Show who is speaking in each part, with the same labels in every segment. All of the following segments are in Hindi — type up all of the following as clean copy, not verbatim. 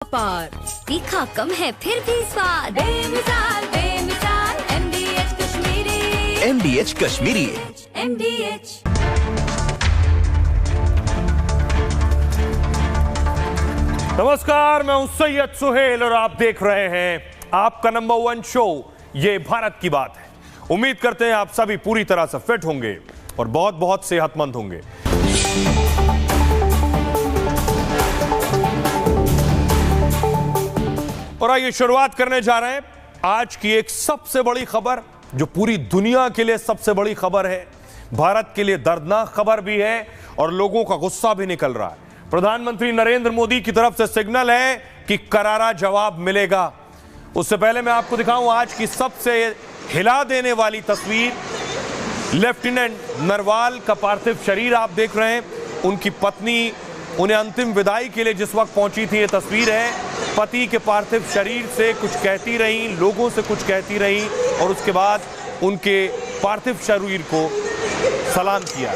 Speaker 1: पार तीखा कम है फिर भी स्वाद बेमिसाल बेमिसाल MDH Kashmiri
Speaker 2: MDH Kashmiri
Speaker 1: MDH।
Speaker 3: नमस्कार, मैं हूं सैयद सुहेल और आप देख रहे हैं आपका नंबर 1 शो ये भारत की बात है। उम्मीद करते हैं आप सभी पूरी तरह से फिट होंगे और बहुत बहुत सेहतमंद होंगे। और आइए शुरुआत करने जा रहे हैं आज की एक सबसे बड़ी खबर, जो पूरी दुनिया के लिए सबसे बड़ी खबर है, भारत के लिए दर्दनाक खबर भी है और लोगों का गुस्सा भी निकल रहा है। प्रधानमंत्री नरेंद्र मोदी की तरफ से सिग्नल है कि करारा जवाब मिलेगा। उससे पहले मैं आपको दिखाऊं आज की सबसे हिला देने वाली तस्वीर। लेफ्टिनेंट नरवाल का पार्थिव शरीर आप देख रहे हैं। उनकी पत्नी उन्हें अंतिम विदाई के लिए जिस वक्त पहुंची थी, ये तस्वीर है। पति के पार्थिव शरीर से कुछ कहती रही, लोगों से कुछ कहती रही और उसके बाद उनके पार्थिव शरीर को सलाम किया।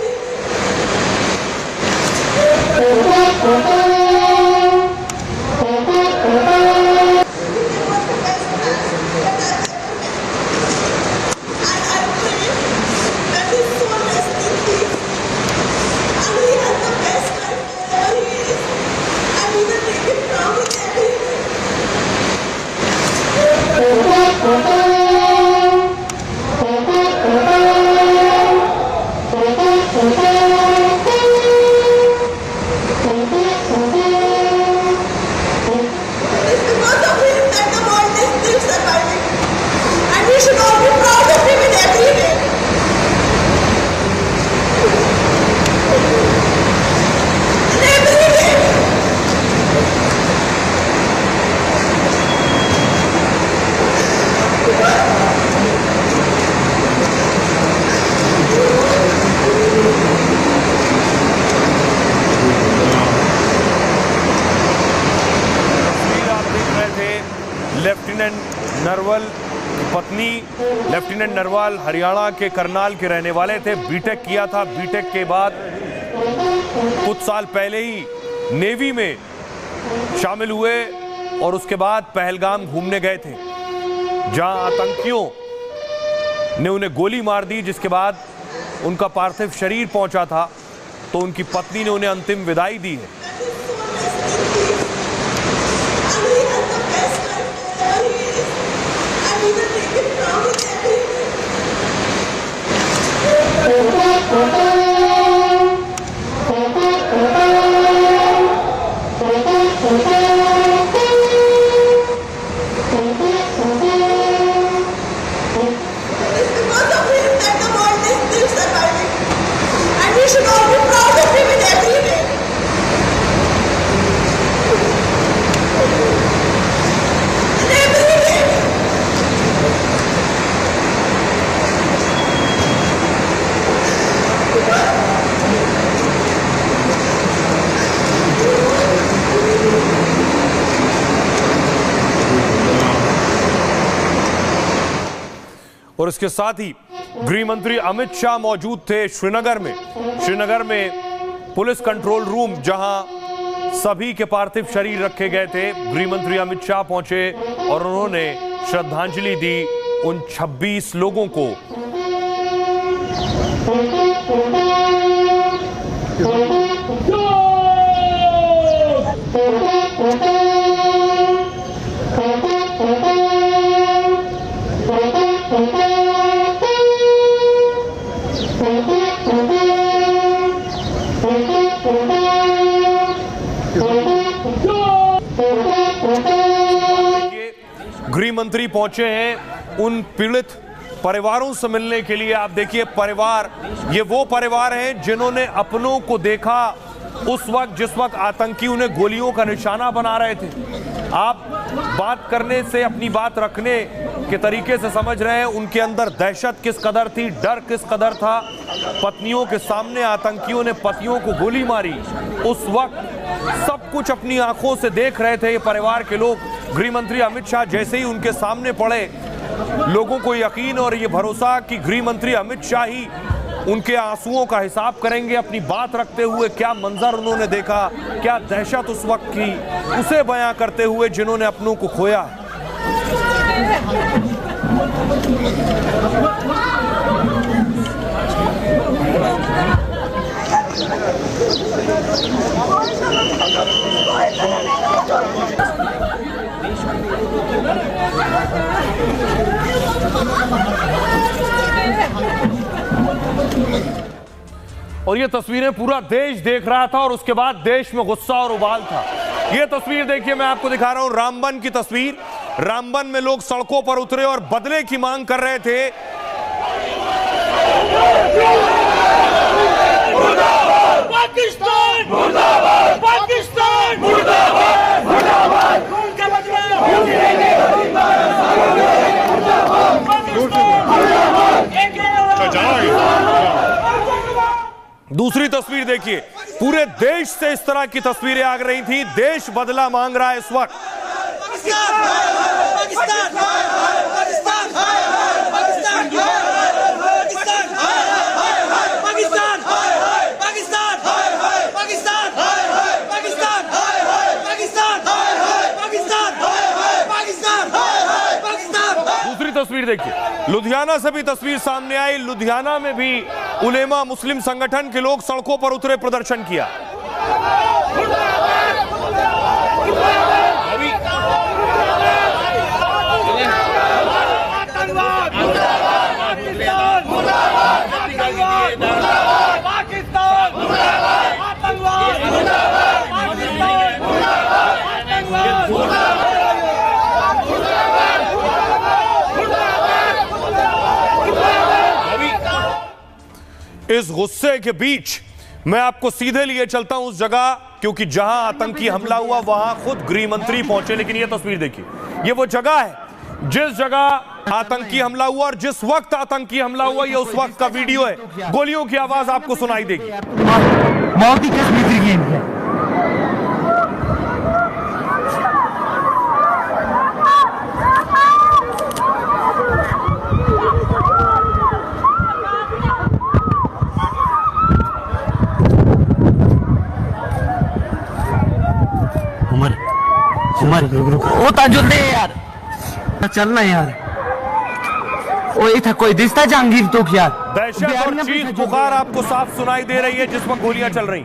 Speaker 3: लेफ्टिनेंट नरवल पत्नी, लेफ्टिनेंट नरवाल हरियाणा के करनाल के रहने वाले थे। बीटेक किया था। बीटेक के बाद कुछ साल पहले ही नेवी में शामिल हुए और उसके बाद पहलगाम घूमने गए थे, जहां आतंकियों ने उन्हें गोली मार दी, जिसके बाद उनका पार्थिव शरीर पहुंचा था तो उनकी पत्नी ने उन्हें अंतिम विदाई दी है। और इसके साथ ही गृह मंत्री अमित शाह मौजूद थे श्रीनगर में। श्रीनगर में पुलिस कंट्रोल रूम, जहां सभी के पार्थिव शरीर रखे गए थे, गृह मंत्री अमित शाह पहुंचे और उन्होंने श्रद्धांजलि दी उन 26 लोगों को। गृह मंत्री पहुंचे हैं उन पीड़ित परिवारों से मिलने के लिए। आप देखिए, परिवार, ये वो परिवार हैं जिन्होंने अपनों को देखा उस वक्त जिस वक्त आतंकी उन्हें गोलियों का निशाना बना रहे थे। आप बात करने से, अपनी बात रखने के तरीके से समझ रहे हैं उनके अंदर दहशत किस कदर थी, डर किस कदर था। पत्नियों के सामने आतंकियों ने पतियों को गोली मारी, उस वक्त सब कुछ अपनी आंखों से देख रहे थे ये परिवार के लोग। गृह मंत्री अमित शाह जैसे ही उनके सामने पड़े, लोगों को यकीन और ये भरोसा कि गृह मंत्री अमित शाह ही उनके आंसुओं का हिसाब करेंगे, अपनी बात रखते हुए क्या मंजर उन्होंने देखा, क्या दहशत उस वक्त की, उसे बयां करते हुए जिन्होंने अपनों को खोया। और ये तस्वीरें पूरा देश देख रहा था और उसके बाद देश में गुस्सा और उबाल था। ये तस्वीर देखिए, मैं आपको दिखा रहा हूं रामबन की तस्वीर। रामबन में लोग सड़कों पर उतरे और बदले की मांग कर रहे थे।
Speaker 2: पाकिस्तान मुर्दाबाद, पाकिस्तान मुर्दाबाद, मुर्दाबाद, खून का बदला,
Speaker 3: दूसरी तस्वीर देखिए, पूरे देश से इस तरह की तस्वीरें आ रही थी। देश बदला मांग रहा है इस वक्त। दूसरी तस्वीर देखिए, लुधियाना से भी तस्वीर सामने आई। लुधियाना में भी उलेमा मुस्लिम संगठन के लोग सड़कों पर उतरे, प्रदर्शन किया। इस गुस्से के बीच मैं आपको सीधे लिए चलता हूं उस जगह, क्योंकि जहां आतंकी हमला हुआ वहां खुद गृह मंत्री पहुंचे। लेकिन यह तस्वीर देखिए, ये वो जगह है जिस जगह आतंकी हमला हुआ और जिस वक्त आतंकी हमला हुआ, ये उस वक्त का वीडियो है। गोलियों की आवाज आपको सुनाई देगी।
Speaker 4: मौत ही कश्मीरी गेम है।
Speaker 2: वो ताजुल दे यार,
Speaker 4: चलना यार। वो ये था कोई दिस्ता जहांगीर तो क्या
Speaker 3: दहशत और चीख पुकार आपको साफ सुनाई दे रही है जिस वक्त गोलियां चल रही।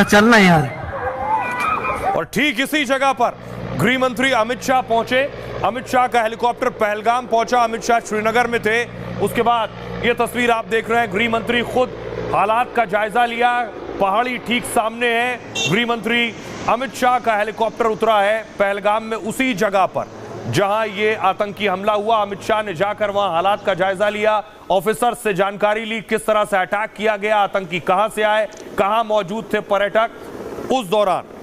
Speaker 4: चलना यार।
Speaker 3: और ठीक इसी जगह पर गृह मंत्री अमित शाह पहुंचे। अमित शाह का हेलीकॉप्टर पहलगाम पहुंचा। अमित शाह श्रीनगर में थे। उसके बाद ये तस्वीर आप देख रहे हैं, गृह मंत्री खुद हालात का जायजा लिया। पहाड़ी ठीक सामने है। गृह मंत्री अमित शाह का हेलीकॉप्टर उतरा है पहलगाम में, उसी जगह पर जहां ये आतंकी हमला हुआ। अमित शाह ने जाकर वहां हालात का जायजा लिया, ऑफिसर से जानकारी ली किस तरह से अटैक किया गया, आतंकी कहां से आए, कहां मौजूद थे पर्यटक उस दौरान।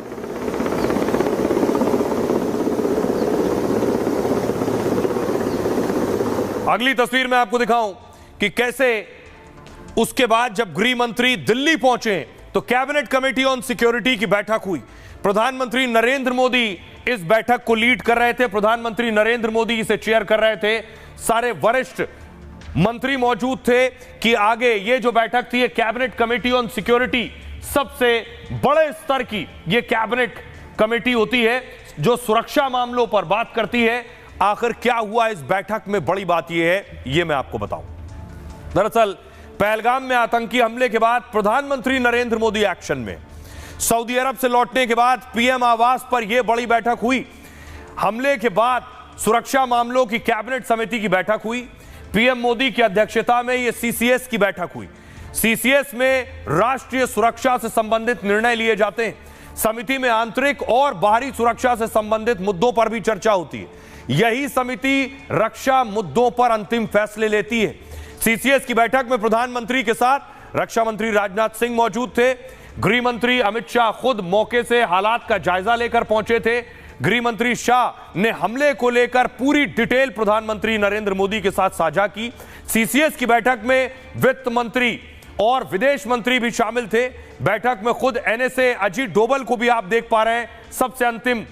Speaker 3: अगली तस्वीर में आपको दिखाऊं कि कैसे उसके बाद जब गृह मंत्री दिल्ली पहुंचे तो कैबिनेट कमेटी ऑन सिक्योरिटी की बैठक हुई। प्रधानमंत्री नरेंद्र मोदी इस बैठक को लीड कर रहे थे। प्रधानमंत्री नरेंद्र मोदी इसे चेयर कर रहे थे। सारे वरिष्ठ मंत्री मौजूद थे कि आगे ये जो बैठक थी, ये कैबिनेट कमेटी ऑन सिक्योरिटी, सबसे बड़े स्तर की ये कैबिनेट कमेटी होती है जो सुरक्षा मामलों पर बात करती है। आखिर क्या हुआ इस बैठक में, बड़ी बात यह है, यह मैं आपको बताऊं। दरअसल पहलगाम में आतंकी हमले के बाद प्रधानमंत्री नरेंद्र मोदी एक्शन में। सऊदी अरब से लौटने के बाद पीएम आवास पर यह बड़ी बैठक हुई। हमले के बाद सुरक्षा मामलों की कैबिनेट समिति की बैठक हुई। पीएम मोदी की अध्यक्षता में यह सीसीएस की बैठक हुई। सीसीएस में राष्ट्रीय सुरक्षा से संबंधित निर्णय लिए जाते हैं। समिति में आंतरिक और बाहरी सुरक्षा से संबंधित मुद्दों पर भी चर्चा होती है। यही समिति रक्षा मुद्दों पर अंतिम फैसले लेती है। सीसीएस की बैठक में प्रधानमंत्री के साथ रक्षा मंत्री राजनाथ सिंह मौजूद थे। गृह मंत्री अमित शाह खुद मौके से हालात का जायजा लेकर पहुंचे थे। गृह मंत्री शाह ने हमले को लेकर पूरी डिटेल प्रधानमंत्री नरेंद्र मोदी के साथ साझा की। सीसीएस की बैठक में वित्त मंत्री और विदेश मंत्री भी शामिल थे। बैठक में खुद एनएसए अजीत डोभाल को भी आप देख पा रहे हैं, सबसे अंतिम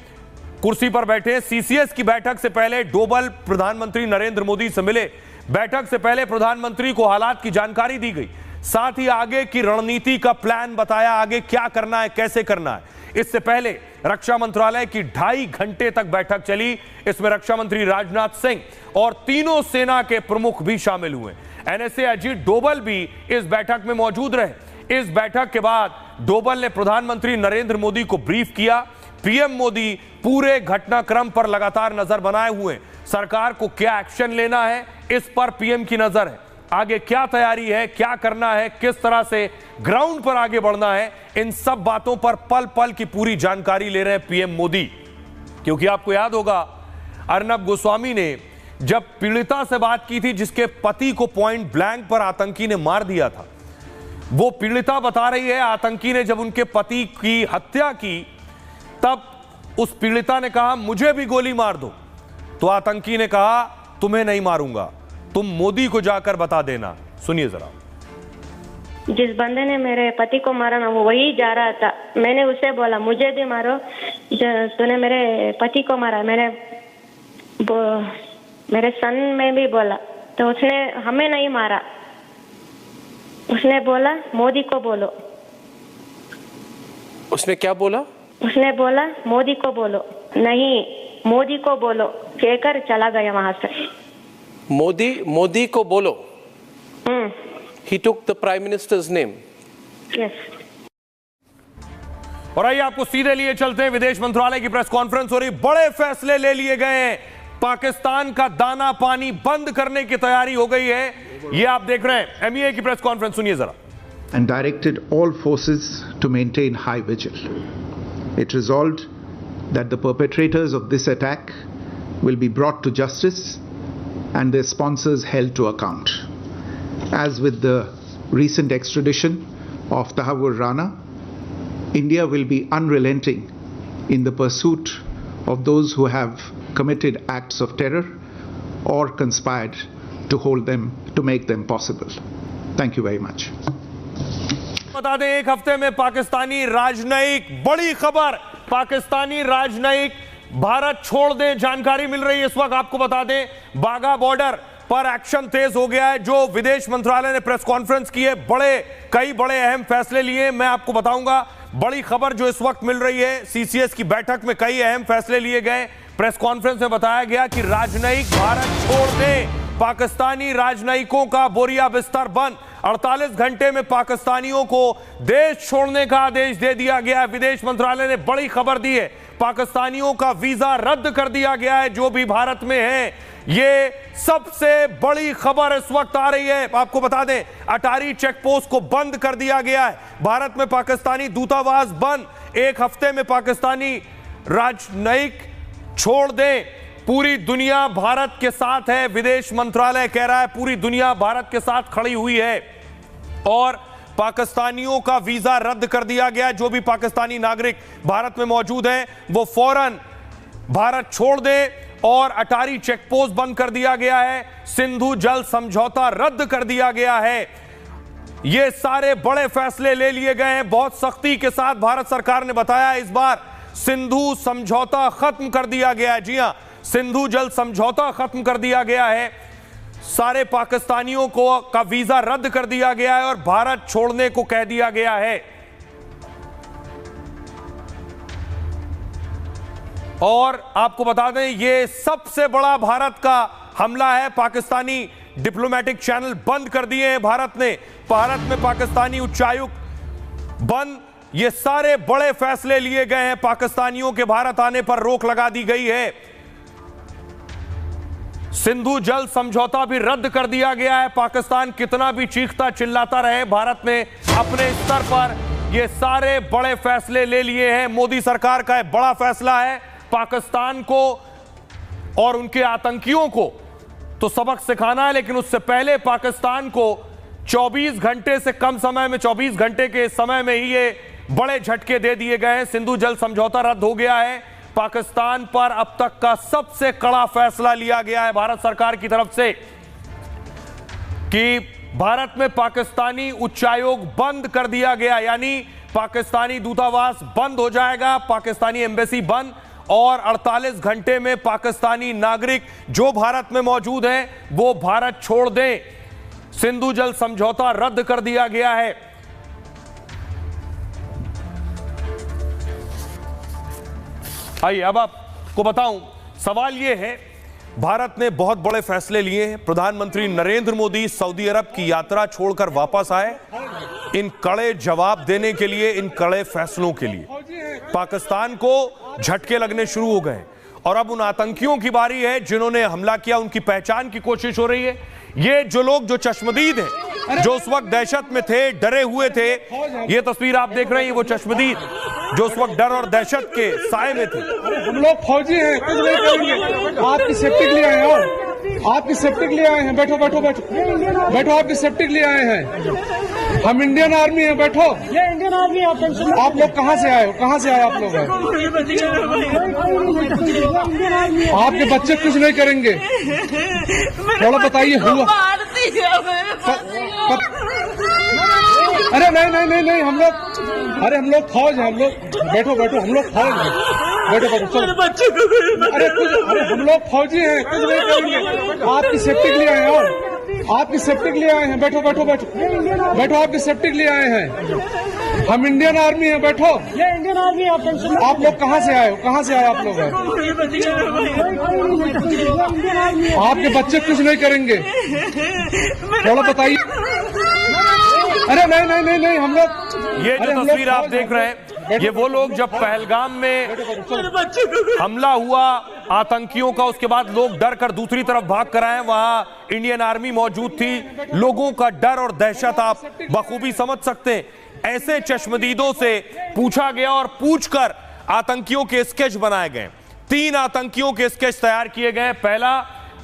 Speaker 3: कुर्सी पर बैठे। सीसीएस की बैठक से पहले डोभाल प्रधानमंत्री नरेंद्र मोदी से मिले। बैठक से पहले प्रधानमंत्री को हालात की जानकारी दी गई, साथ ही आगे की रणनीति का प्लान बताया, आगे क्या करना है, कैसे करना है। इससे पहले रक्षा मंत्रालय की 2.5 घंटे तक बैठक चली। इसमें रक्षा मंत्री राजनाथ सिंह और तीनों सेना के प्रमुख भी शामिल हुए। एनएसए अजीत डोभाल भी इस बैठक में मौजूद रहे। इस बैठक के बाद डोभाल ने प्रधानमंत्री नरेंद्र मोदी को ब्रीफ किया। पीएम मोदी पूरे घटनाक्रम पर लगातार नजर बनाए हुए। सरकार को क्या एक्शन लेना है, इस पर पीएम की नजर है। आगे क्या तैयारी है, क्या करना है, किस तरह से ग्राउंड पर आगे बढ़ना है, इन सब बातों पर पल पल की पूरी जानकारी ले रहे हैं पीएम मोदी। क्योंकि आपको याद होगा, अर्नब गोस्वामी ने जब पीड़िता से बात की थी जिसके पति को पॉइंट ब्लैंक पर आतंकी ने मार दिया था, वो पीड़िता बता रही है आतंकी ने जब उनके पति की हत्या की तब उस पीड़िता ने कहा मुझे भी गोली मार दो, तो आतंकी ने कहा तुम्हें नहीं मारूंगा, तुम मोदी को जाकर बता देना। सुनिए जरा।
Speaker 5: जिस बंदे ने मेरे पति को मारा ना, वो वही जा रहा था। मैंने उसे बोला मुझे भी मारो, तूने मेरे पति को मारा। मेरे सन में भी बोला, तो उसने हमें नहीं मारा। उसने बोला मोदी को बोलो।
Speaker 6: उसने क्या बोला?
Speaker 5: उसने बोला मोदी को बोलो, नहीं मोदी को बोलो कहकर चला गया वहां से।
Speaker 6: मोदी को बोलो। He took the Prime Minister's name.
Speaker 5: Yes.
Speaker 3: और आइए आपको सीधे लिए चलते हैं। विदेश मंत्रालय की प्रेस कॉन्फ्रेंस हो रही, बड़े फैसले ले लिए गए हैं। पाकिस्तान का दाना पानी बंद करने की तैयारी हो गई है, ये आप देख रहे हैं। एमईए की प्रेस कॉन्फ्रेंस सुनिए जरा।
Speaker 7: And directed all forces to maintain high vigil. It resolved that the perpetrators of this attack will be brought to justice and their sponsors held to account. As with the recent extradition of Tahawur Rana, India will be unrelenting in the pursuit of those who have committed acts of terror or conspired to make them possible. Thank you very much.
Speaker 3: बता दें, एक हफ्ते में पाकिस्तानी राजनयिक, बड़ी खबर, पाकिस्तानी राजनयिक भारत छोड़ दें, जानकारी मिल रही है इस वक्त। आपको बता दें, बाघा बॉर्डर पर एक्शन तेज हो गया है। जो विदेश मंत्रालय ने प्रेस कॉन्फ्रेंस की है, कई बड़े अहम फैसले लिए। मैं आपको बताऊंगा बड़ी खबर जो इस वक्त मिल रही है। सीसीएस की बैठक में कई अहम फैसले लिए गए। प्रेस कॉन्फ्रेंस में बताया गया कि राजनयिक भारत छोड़ दें। पाकिस्तानी राजनयिकों का बोरिया बिस्तर बंद। 48 घंटे में पाकिस्तानियों को देश छोड़ने का आदेश दे दिया गया है। विदेश मंत्रालय ने बड़ी खबर दी है, पाकिस्तानियों का वीजा रद्द कर दिया गया है जो भी भारत में है। ये सबसे बड़ी खबर इस वक्त आ रही है। आपको बता दें, अटारी चेक पोस्ट को बंद कर दिया गया है। भारत में पाकिस्तानी दूतावास बंद। एक हफ्ते में पाकिस्तानी राजनयिक छोड़ दें। पूरी दुनिया भारत के साथ है, विदेश मंत्रालय कह रहा है पूरी दुनिया भारत के साथ खड़ी हुई है और पाकिस्तानियों का वीजा रद्द कर दिया गया। जो भी पाकिस्तानी नागरिक भारत में मौजूद हैं वो फौरन भारत छोड़ दें और अटारी चेकपोस्ट बंद कर दिया गया है। सिंधु जल समझौता रद्द कर दिया गया है। ये सारे बड़े फैसले ले लिए गए हैं। बहुत सख्ती के साथ भारत सरकार ने बताया इस बार सिंधु समझौता खत्म कर दिया गया है। जी हां, सिंधु जल समझौता खत्म कर दिया गया है। सारे पाकिस्तानियों का वीजा रद्द कर दिया गया है और भारत छोड़ने को कह दिया गया है। और आपको बता दें, यह सबसे बड़ा भारत का हमला है। पाकिस्तानी डिप्लोमेटिक चैनल बंद कर दिए हैं भारत ने। भारत में पाकिस्तानी उच्चायुक्त बंद। ये सारे बड़े फैसले लिए गए हैं। पाकिस्तानियों के भारत आने पर रोक लगा दी गई है। सिंधु जल समझौता भी रद्द कर दिया गया है। पाकिस्तान कितना भी चीखता चिल्लाता रहे, भारत ने अपने स्तर पर ये सारे बड़े फैसले ले लिए हैं। मोदी सरकार का एक बड़ा फैसला है। पाकिस्तान को और उनके आतंकियों को तो सबक सिखाना है, लेकिन उससे पहले पाकिस्तान को 24 घंटे से कम समय में, 24 घंटे के समय में ही ये बड़े झटके दे दिए गए हैं। सिंधु जल समझौता रद्द हो गया है। पाकिस्तान पर अब तक का सबसे कड़ा फैसला लिया गया है भारत सरकार की तरफ से कि भारत में पाकिस्तानी उच्चायोग बंद कर दिया गया, यानी पाकिस्तानी दूतावास बंद हो जाएगा, पाकिस्तानी एम्बेसी बंद, और 48 घंटे में पाकिस्तानी नागरिक जो भारत में मौजूद हैं वो भारत छोड़ दें। सिंधु जल समझौता रद्द कर दिया गया है। आइए अब आपको बताऊं, सवाल यह है, भारत ने बहुत बड़े फैसले लिए हैं। प्रधानमंत्री नरेंद्र मोदी सऊदी अरब की यात्रा छोड़कर वापस आए इन कड़े जवाब देने के लिए, इन कड़े फैसलों के लिए। पाकिस्तान को झटके लगने शुरू हो गए और अब उन आतंकियों की बारी है जिन्होंने हमला किया, उनकी पहचान की कोशिश हो रही है। ये जो लोग जो चश्मदीद हैं, जो उस वक्त दहशत में थे, डरे हुए थे, ये तस्वीर आप देख रहे हैं, वो चश्मदीद जो उस वक्त डर और दहशत के साए में थे।
Speaker 8: हम लोग फौजी हैं, कुछ नहीं करेंगे। आपकी सेफ्टी के लिए आए हैं, आपकी सेफ्टी के लिए आए हैं। बैठो बैठो बैठो बैठो, आपकी सेफ्टी के लिए आए हैं। हम इंडियन आर्मी हैं, बैठो। ये इंडियन आर्मी है। आप लोग कहाँ से आए हो? कहाँ से आए आप लोग? आपके बच्चे कुछ नहीं करेंगे, थोड़ा बताइए। हुआ अरे नहीं नहीं नहीं नहीं, हम लोग फौज हैं, हम लोग। बैठो बैठो, हम लोग फौज हैं। बैठो बैठो, चलो। अरे हम लोग फौजी हैं, कुछ नहीं करेंगे। आपकी सेफ्टी के लिए आए हैं, आपकी सेफ्टी के लिए आए हैं। बैठो बैठो बैठो बैठो, आपकी सेफ्टी के लिए आए हैं। हम इंडियन आर्मी हैं, बैठो। ये इंडियन आर्मी है। आप लोग कहाँ से आए हो? कहाँ से आए आप लोग? आपके बच्चे कुछ नहीं करेंगे, थोड़ा बताइए। अरे नहीं नहीं नहीं नहीं, हम लोग।
Speaker 3: ये जो तस्वीर आप देख रहे हैं, ये वो लोग जब पहलगाम में हमला हुआ आतंकियों का, उसके बाद लोग डर कर दूसरी तरफ भाग कर आए, वहां इंडियन आर्मी मौजूद थी। लोगों का डर और दहशत आप बखूबी समझ सकते हैं। ऐसे चश्मदीदों से पूछा गया और पूछकर आतंकियों के स्केच बनाए गए। 3 आतंकियों के स्केच तैयार किए गए। पहला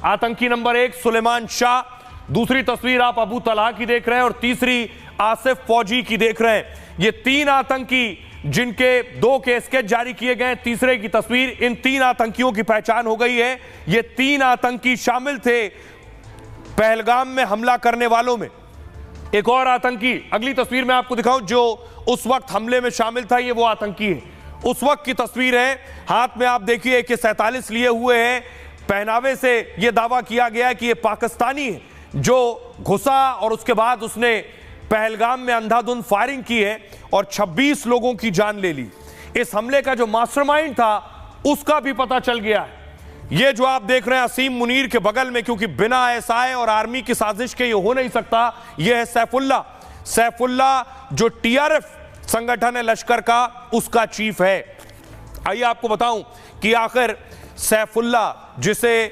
Speaker 3: आतंकी नंबर 1 सुलेमान शाह, दूसरी तस्वीर आप अबू तलहा की देख रहे हैं और तीसरी आसिफ फौजी की देख रहे हैं। ये 3 आतंकी जिनके 2 के स्केच जारी किए गए, तीसरे की तस्वीर, इन 3 आतंकियों की पहचान हो गई है। ये 3 आतंकी शामिल थे पहलगाम में हमला करने वालों में। एक और आतंकी अगली तस्वीर में आपको दिखाऊं जो उस वक्त हमले में शामिल था, ये वो आतंकी है। उस वक्त की तस्वीर है, हाथ में आप देखिए AK-47 लिए हुए हैं। पहनावे से यह दावा किया गया कि यह पाकिस्तानी है जो घुसा और उसके बाद उसने पहलगाम में अंधाधुंध फायरिंग की है और 26 लोगों की जान ले ली। इस हमले का जो मास्टरमाइंड था उसका भी पता चल गया है। ये जो आप देख रहे हैं असीम मुनीर के बगल में, क्योंकि बिना SI और आर्मी की साजिश के ये हो नहीं सकता, यह है सैफुल्ला जो TRF संगठन है लश्कर का, उसका चीफ है। आइए आपको बताऊं कि आखिर सैफुल्ला जिसे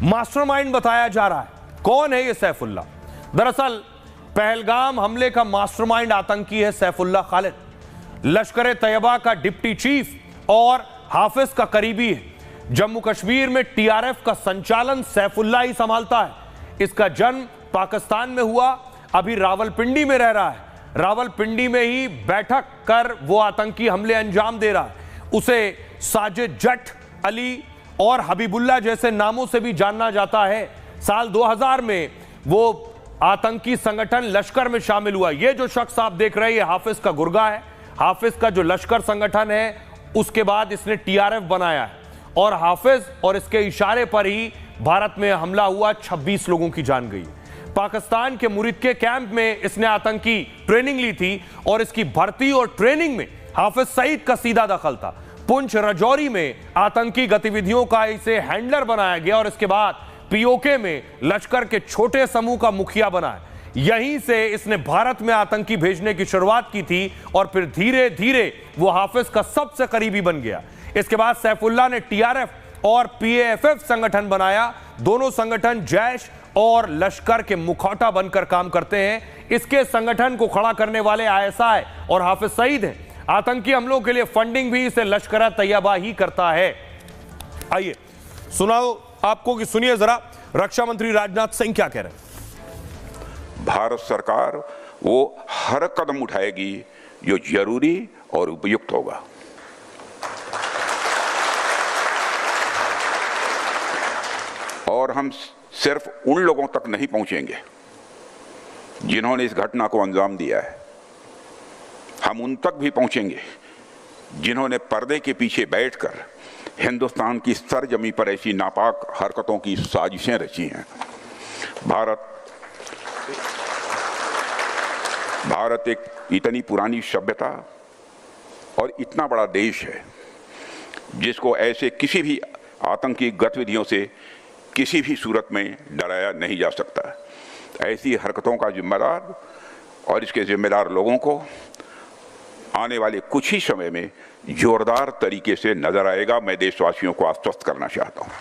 Speaker 3: मास्टरमाइंड बताया जा रहा है, कौन है ये सैफुल्ला? दरअसल पहलगाम हमले का मास्टरमाइंड आतंकी है सैफुल्ला खालिद, लश्कर तैयबा का डिप्टी चीफ और हाफिज का करीबी है। जम्मू कश्मीर में TRF का संचालन सैफुल्ला ही संभालता है। इसका जन्म पाकिस्तान में हुआ, अभी रावलपिंडी में रह रहा है। रावलपिंडी में ही बैठक कर वो आतंकी हमले अंजाम दे रहा है। उसे साजिद जट, अली और हबीबुल्ला जैसे नामों से भी जाना जाता है। साल 2000 में वो आतंकी संगठन लश्कर में शामिल हुआ। ये जो शख्स आप देख रहे हैं ये हाफिज का गुर्गा है। हाफिज का जो लश्कर संगठन है उसके बाद इसने TRF बनाया है और हाफिज और इसके इशारे पर ही भारत में हमला हुआ, 26 लोगों की जान गई। पाकिस्तान के मुरीद के कैंप में इसने आतंकी ट्रेनिंग ली थी और इसकी भर्ती और ट्रेनिंग में हाफिज सईद का सीधा दखल था। पुंछ राजौरी में आतंकी गतिविधियों का इसे हैंडलर बनाया गया और इसके बाद POK में लश्कर के छोटे समूह का मुखिया बना है। यहीं से इसने भारत में आतंकी भेजने की शुरुआत की थी और फिर धीरे धीरे वो हाफिज का सबसे करीबी बन गया। इसके बाद सैफुल्ला ने TRF और PAFF संगठन बनाया। दोनों संगठन जैश और लश्कर के मुखौटा बनकर काम करते हैं। इसके संगठन को खड़ा करने वाले ISI और हाफिज सईद हैं। आतंकी हमलों के लिए फंडिंग भी इसे लश्कर तैयबा ही करता है। आइए सुनाओ आपको कि सुनिए जरा रक्षा मंत्री राजनाथ सिंह क्या कह रहे हैं।
Speaker 9: भारत सरकार वो हर कदम उठाएगी जो जरूरी और उपयुक्त होगा। और हम सिर्फ उन लोगों तक नहीं पहुंचेंगे जिन्होंने इस घटना को अंजाम दिया है। हम उन तक भी पहुंचेंगे जिन्होंने पर्दे के पीछे बैठकर हिंदुस्तान की सरजमी पर ऐसी नापाक हरकतों की साजिशें रची हैं। भारत एक इतनी पुरानी सभ्यता और इतना बड़ा देश है जिसको ऐसे किसी भी आतंकी गतिविधियों से किसी भी सूरत में डराया नहीं जा सकता। ऐसी हरकतों का जिम्मेदार और इसके जिम्मेदार लोगों को आने वाले कुछ ही समय में जोरदार तरीके से नजर आएगा। मैं देशवासियों को आश्वस्त करना चाहता हूं।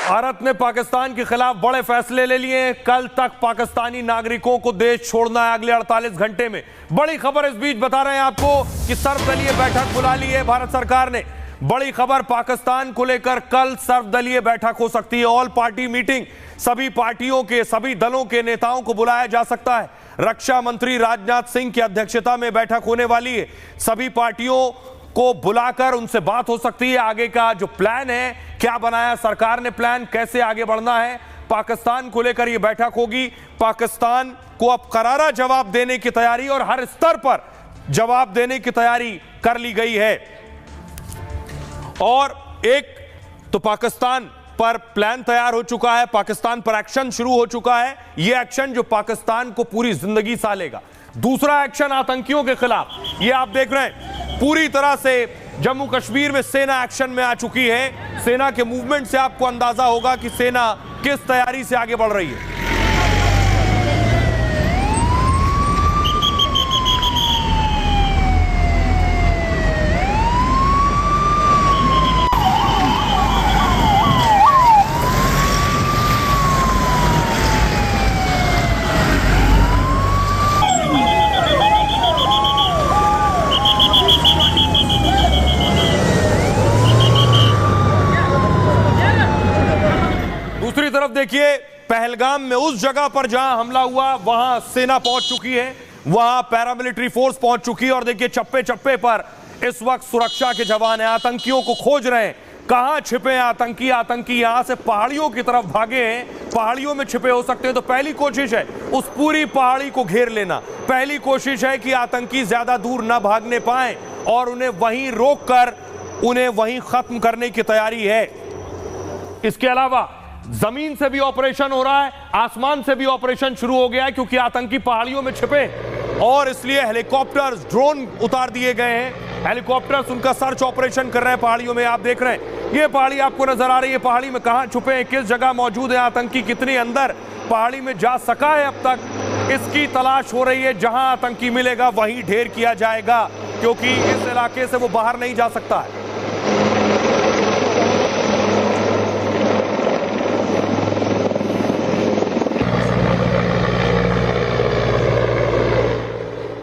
Speaker 3: भारत ने पाकिस्तान के खिलाफ बड़े फैसले ले लिए। कल तक पाकिस्तानी नागरिकों को देश छोड़ना है, अगले 48 घंटे में। बड़ी खबर इस बीच बता रहे हैं आपको कि सर्वदलीय बैठक बुला ली है भारत सरकार ने। बड़ी खबर, पाकिस्तान को लेकर कल सर्वदलीय बैठक हो सकती है। ऑल पार्टी मीटिंग, सभी पार्टियों के, सभी दलों के नेताओं को बुलाया जा सकता है। रक्षा मंत्री राजनाथ सिंह की अध्यक्षता में बैठक होने वाली है। सभी पार्टियों को बुलाकर उनसे बात हो सकती है। आगे का जो प्लान है, क्या बनाया सरकार ने प्लान, कैसे आगे बढ़ना है, पाकिस्तान को लेकर यह बैठक होगी। पाकिस्तान को अब करारा जवाब देने की तैयारी और हर स्तर पर जवाब देने की तैयारी कर ली गई है। और एक तो पाकिस्तान पर प्लान तैयार हो चुका है, पाकिस्तान पर एक्शन शुरू हो चुका है। यह एक्शन जो पाकिस्तान को पूरी जिंदगी सालेगा। दूसरा एक्शन आतंकियों के खिलाफ, यह आप देख रहे हैं पूरी तरह से जम्मू कश्मीर में सेना एक्शन में आ चुकी है। सेना के मूवमेंट से आपको अंदाजा होगा कि सेना किस तैयारी से आगे बढ़ रही है। दूसरी तरफ देखिए, पहलगाम में उस जगह पर जहां हमला हुआ वहां सेना पहुंच चुकी है, वहां पैरामिलिट्री फोर्स पहुंच चुकी है। और देखिए चप्पे चप्पे पर इस वक्त सुरक्षा के जवान हैं, आतंकियों को खोज रहे हैं। कहां छिपे हैं आतंकी? आतंकी यहां से पहाड़ियों की तरफ भागे हैं, पहाड़ियों में छिपे हो सकते हैं। तो पहली कोशिश है उस पूरी पहाड़ी को घेर लेना। पहली कोशिश है कि आतंकी ज्यादा दूर ना भागने पाए और उन्हें वहीं रोककर उन्हें वहीं खत्म करने की तैयारी है। इसके अलावा जमीन से भी ऑपरेशन हो रहा है, आसमान से भी ऑपरेशन शुरू हो गया है, क्योंकि आतंकी पहाड़ियों में छिपे और इसलिए हेलीकॉप्टर्स, ड्रोन उतार दिए गए हैं। हेलीकॉप्टर्स उनका सर्च ऑपरेशन कर रहे हैं पहाड़ियों में। आप देख रहे हैं ये पहाड़ी आपको नजर आ रही है। पहाड़ी में कहां छुपे हैं, किस जगह मौजूद है आतंकी, कितनी अंदर पहाड़ी में जा सका है अब तक, इसकी तलाश हो रही है। जहां आतंकी मिलेगा वहीं ढेर किया जाएगा, क्योंकि इस इलाके से वो बाहर नहीं जा सकता है।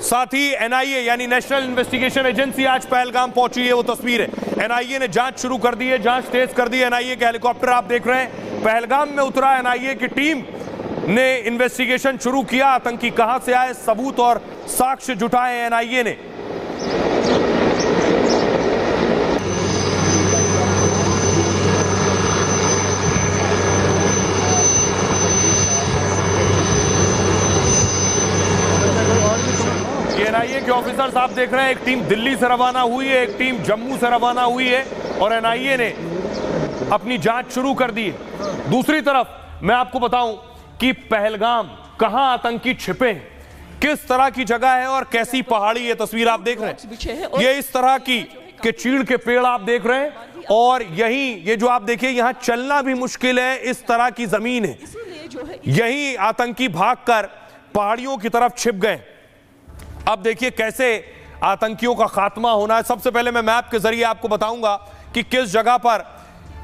Speaker 3: साथ ही एनआईए यानी नेशनल इन्वेस्टिगेशन एजेंसी आज पहलगाम पहुंची है, वो तस्वीर है। एनआईए ने जांच शुरू कर दी है, जांच तेज कर दी है। एनआईए के हेलीकॉप्टर आप देख रहे हैं पहलगाम में उतरा। एनआईए की टीम ने इन्वेस्टिगेशन शुरू किया, आतंकी कहां से आए, सबूत और साक्ष्य जुटाए एनआईए ने। एनआईए के ऑफिसर्स आप देख रहे हैं, एक टीम दिल्ली से रवाना हुई है, एक टीम जम्मू से रवाना हुई है और एनआईए ने अपनी जांच शुरू कर दी है। दूसरी तरफ मैं आपको बताऊं कि पहलगाम कहां आतंकी छिपे हैं, किस तरह की जगह है और कैसी पहाड़ी है। तस्वीर आप देख रहे हैं, ये इस तरह की के चीड़ के पेड़ आप देख रहे हैं और ये जो आप देखिए यहां चलना भी मुश्किल है, इस तरह की जमीन है। यही आतंकी भागकर पहाड़ियों की तरफ छिप गए। अब देखिए कैसे आतंकियों का खात्मा होना है। सबसे पहले मैं मैप के जरिए आपको बताऊंगा कि किस जगह पर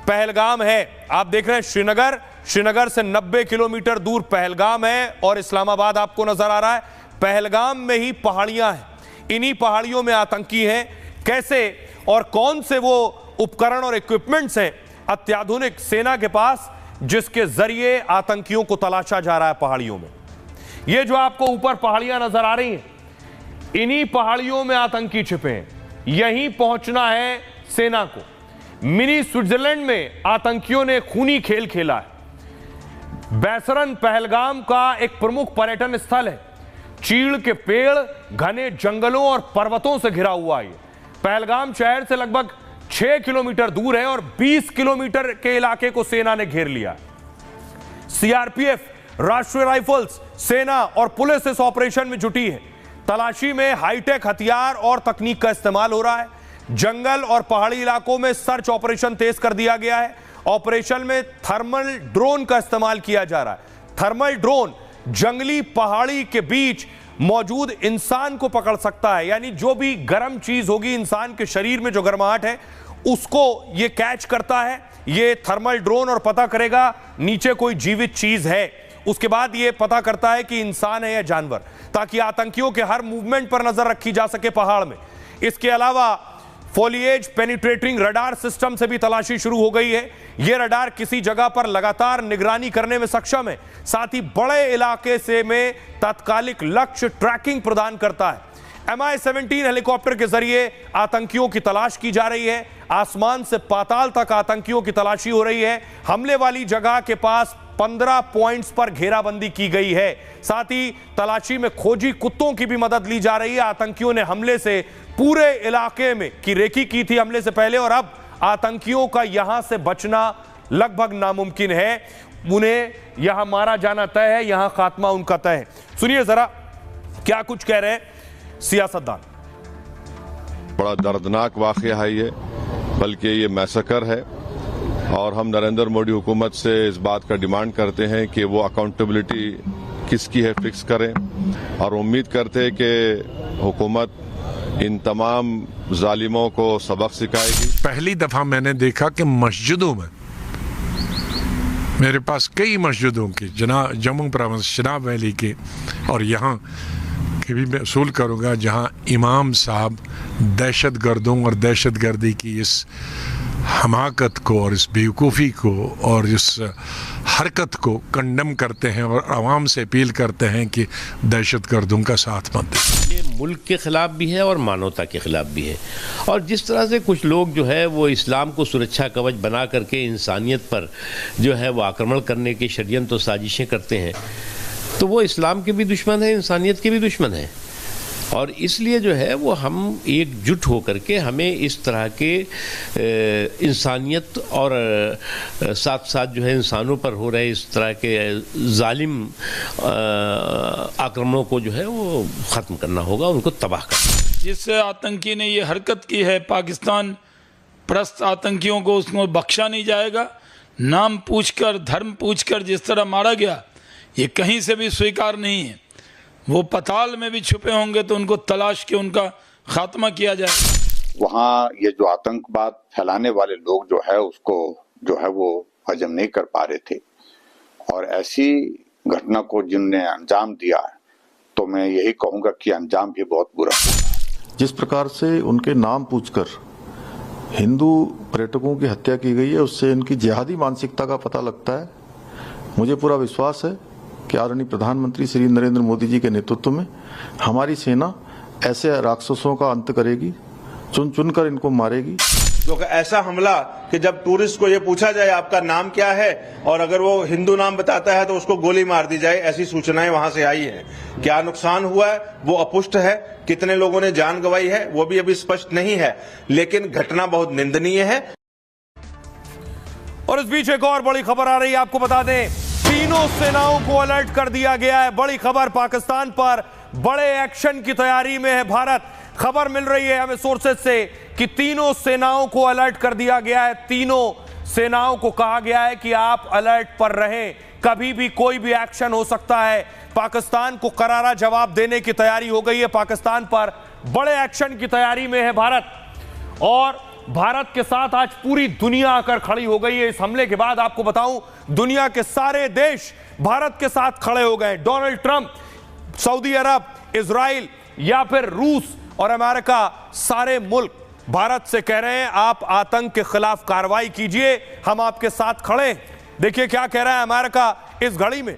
Speaker 3: पहलगाम है। आप देख रहे हैं श्रीनगर से 90 किलोमीटर दूर पहलगाम है और इस्लामाबाद आपको नजर आ रहा है। पहलगाम में ही पहाड़ियां हैं, इन्हीं पहाड़ियों में आतंकी हैं। कैसे और कौन से वो उपकरण और इक्विपमेंट्स हैं अत्याधुनिक सेना के पास, जिसके जरिए आतंकियों को तलाशा जा रहा है पहाड़ियों में। ये जो आपको ऊपर पहाड़ियां नजर आ रही हैं, इन्हीं पहाड़ियों में आतंकी छिपे हैं। यहीं पहुंचना है सेना को। मिनी स्विट्जरलैंड में आतंकियों ने खूनी खेल खेला है। बैसरन पहलगाम का एक प्रमुख पर्यटन स्थल है। चीड़ के पेड़, घने जंगलों और पर्वतों से घिरा हुआ है। पहलगाम शहर से लगभग 6 किलोमीटर दूर है और 20 किलोमीटर के इलाके को सेना ने घेर लिया। सीआरपीएफ, राष्ट्रीय राइफल्स, सेना और पुलिस इस ऑपरेशन में जुटी है। तलाशी में हाईटेक हथियार और तकनीक का इस्तेमाल हो रहा है। जंगल और पहाड़ी इलाकों में सर्च ऑपरेशन तेज कर दिया गया है। ऑपरेशन में थर्मल ड्रोन का इस्तेमाल किया जा रहा है। थर्मल ड्रोन जंगली पहाड़ी के बीच मौजूद इंसान को पकड़ सकता है, यानी जो भी गर्म चीज होगी, इंसान के शरीर में जो गर्माहट है उसको यह कैच करता है ये थर्मल ड्रोन, और पता करेगा नीचे कोई जीवित चीज है। उसके बाद यह पता करता है कि इंसान है या जानवर, ताकि आतंकियों के हर मूवमेंट पर नजर रखी जा सके पहाड़ में। इसके अलावा फोलिएज पेनिट्रेटिंग रडार सिस्टम से भी तलाशी शुरू हो गई है। यह रडार किसी जगह पर लगातार निगरानी करने में सक्षम है, साथ ही बड़े इलाके से में तात्कालिक लक्ष्य ट्रैकिंग प्रदान करता है। MI-17 हेलीकॉप्टर के जरिए आतंकियों की तलाश की जा रही है। आसमान से पाताल तक आतंकियों की तलाशी हो रही है। हमले वाली जगह के पास 15 पॉइंट्स पर घेराबंदी की गई है। साथ ही तलाशी में खोजी कुत्तों की भी मदद ली जा रही है। आतंकियों ने हमले से पूरे इलाके में की रेकी की थी हमले से पहले, और अब आतंकियों का यहां से बचना लगभग नामुमकिन है। उन्हें यहां मारा जाना तय है, यहां खात्मा उनका तय है। सुनिए जरा क्या कुछ कह रहे हैं सियासतदान।
Speaker 10: बड़ा दर्दनाक वाकया है ये, बल्कि ये मैसेकर है, और हम नरेंद्र मोदी हुकूमत से इस बात का डिमांड करते हैं कि वो अकाउंटेबिलिटी किसकी है फिक्स करें, और उम्मीद करते हैं कि हुकूमत इन तमाम जालिमों को सबक सिखाएगी।
Speaker 11: पहली दफा मैंने देखा कि मस्जिदों में, मेरे पास कई मस्जिदों की जम्मू प्रोविंस चिनाब वैली के और यहाँ की भी मैं उसूल करूँगा, जहाँ इमाम साहब दहशत गर्दों और दहशत गर्दी की इस हमाकत को और इस बेवकूफ़ी को और इस हरकत को कंडम करते हैं और आवाम से अपील करते हैं कि दहशत गर्दों का साथ मत दें।
Speaker 12: ये मुल्क के ख़िलाफ़ भी है और मानवता के ख़िलाफ़ भी है। और जिस तरह से कुछ लोग जो है वो इस्लाम को सुरक्षा कवच बना करके इंसानियत पर जो है वो आक्रमण करने के षड्यंत्र और साजिशें करते हैं, तो वो इस्लाम के भी दुश्मन है, इंसानियत के भी दुश्मन है। और इसलिए जो है वो हम एकजुट होकर के हमें इस तरह के इंसानियत और साथ साथ जो है इंसानों पर हो रहे इस तरह के जालिम आक्रमणों को जो है वो ख़त्म करना होगा, उनको तबाह करना।
Speaker 13: जिस आतंकी ने ये हरकत की है, पाकिस्तान परस्त आतंकियों को उसको बख्शा नहीं जाएगा। नाम पूछकर, धर्म पूछकर जिस तरह मारा गया, ये कहीं से भी स्वीकार नहीं है। वो पताल में भी छुपे होंगे तो उनको तलाश के उनका खात्मा किया जाए।
Speaker 14: वहाँ ये जो आतंकवाद फैलाने वाले लोग जो है उसको जो है वो हजम नहीं कर पा रहे थे, और ऐसी घटना को जिनने अंजाम दिया, तो मैं यही कहूँगा कि अंजाम भी बहुत बुरा होगा।
Speaker 15: जिस प्रकार से उनके नाम पूछकर हिंदू पर्यटकों की हत्या की गई है, उससे इनकी जिहादी मानसिकता का पता लगता है। मुझे पूरा विश्वास है कि आदरणीय प्रधानमंत्री श्री नरेंद्र मोदी जी के नेतृत्व में हमारी सेना ऐसे राक्षसों का अंत करेगी, चुन चुनकर इनको मारेगी।
Speaker 16: जो ऐसा हमला कि जब टूरिस्ट को ये पूछा जाए आपका नाम क्या है, और अगर वो हिंदू नाम बताता है तो उसको गोली मार दी जाए, ऐसी सूचनाएं वहां से आई हैं। क्या नुकसान हुआ है वो अपुष्ट है, कितने लोगों ने जान गंवाई है वो भी अभी स्पष्ट नहीं है, लेकिन घटना बहुत निंदनीय है।
Speaker 3: और इस बीच एक और बड़ी खबर आ रही है, आपको बता दें तीनों सेनाओं को अलर्ट कर दिया गया है। बड़ी खबर, पाकिस्तान पर बड़े एक्शन की तैयारी में है भारत। खबर मिल रही है हमें सोर्सेज से कि तीनों सेनाओं को अलर्ट कर दिया गया है। तीनों सेनाओं को कहा गया है कि आप अलर्ट पर रहें, कभी भी कोई भी एक्शन हो सकता है। पाकिस्तान को करारा जवाब देने की तैयारी हो गई है। पाकिस्तान पर बड़े एक्शन की तैयारी में है भारत, और भारत के साथ आज पूरी दुनिया आकर खड़ी हो गई है। इस हमले के बाद आपको बताऊं, दुनिया के सारे देश भारत के साथ खड़े हो गए। डोनाल्ड ट्रंप, सऊदी अरब, इजराइल या फिर रूस और अमेरिका, सारे मुल्क भारत से कह रहे हैं आप आतंक के खिलाफ कार्रवाई कीजिए, हम आपके साथ खड़े हैं। देखिए क्या कह रहा है अमेरिका इस घड़ी में।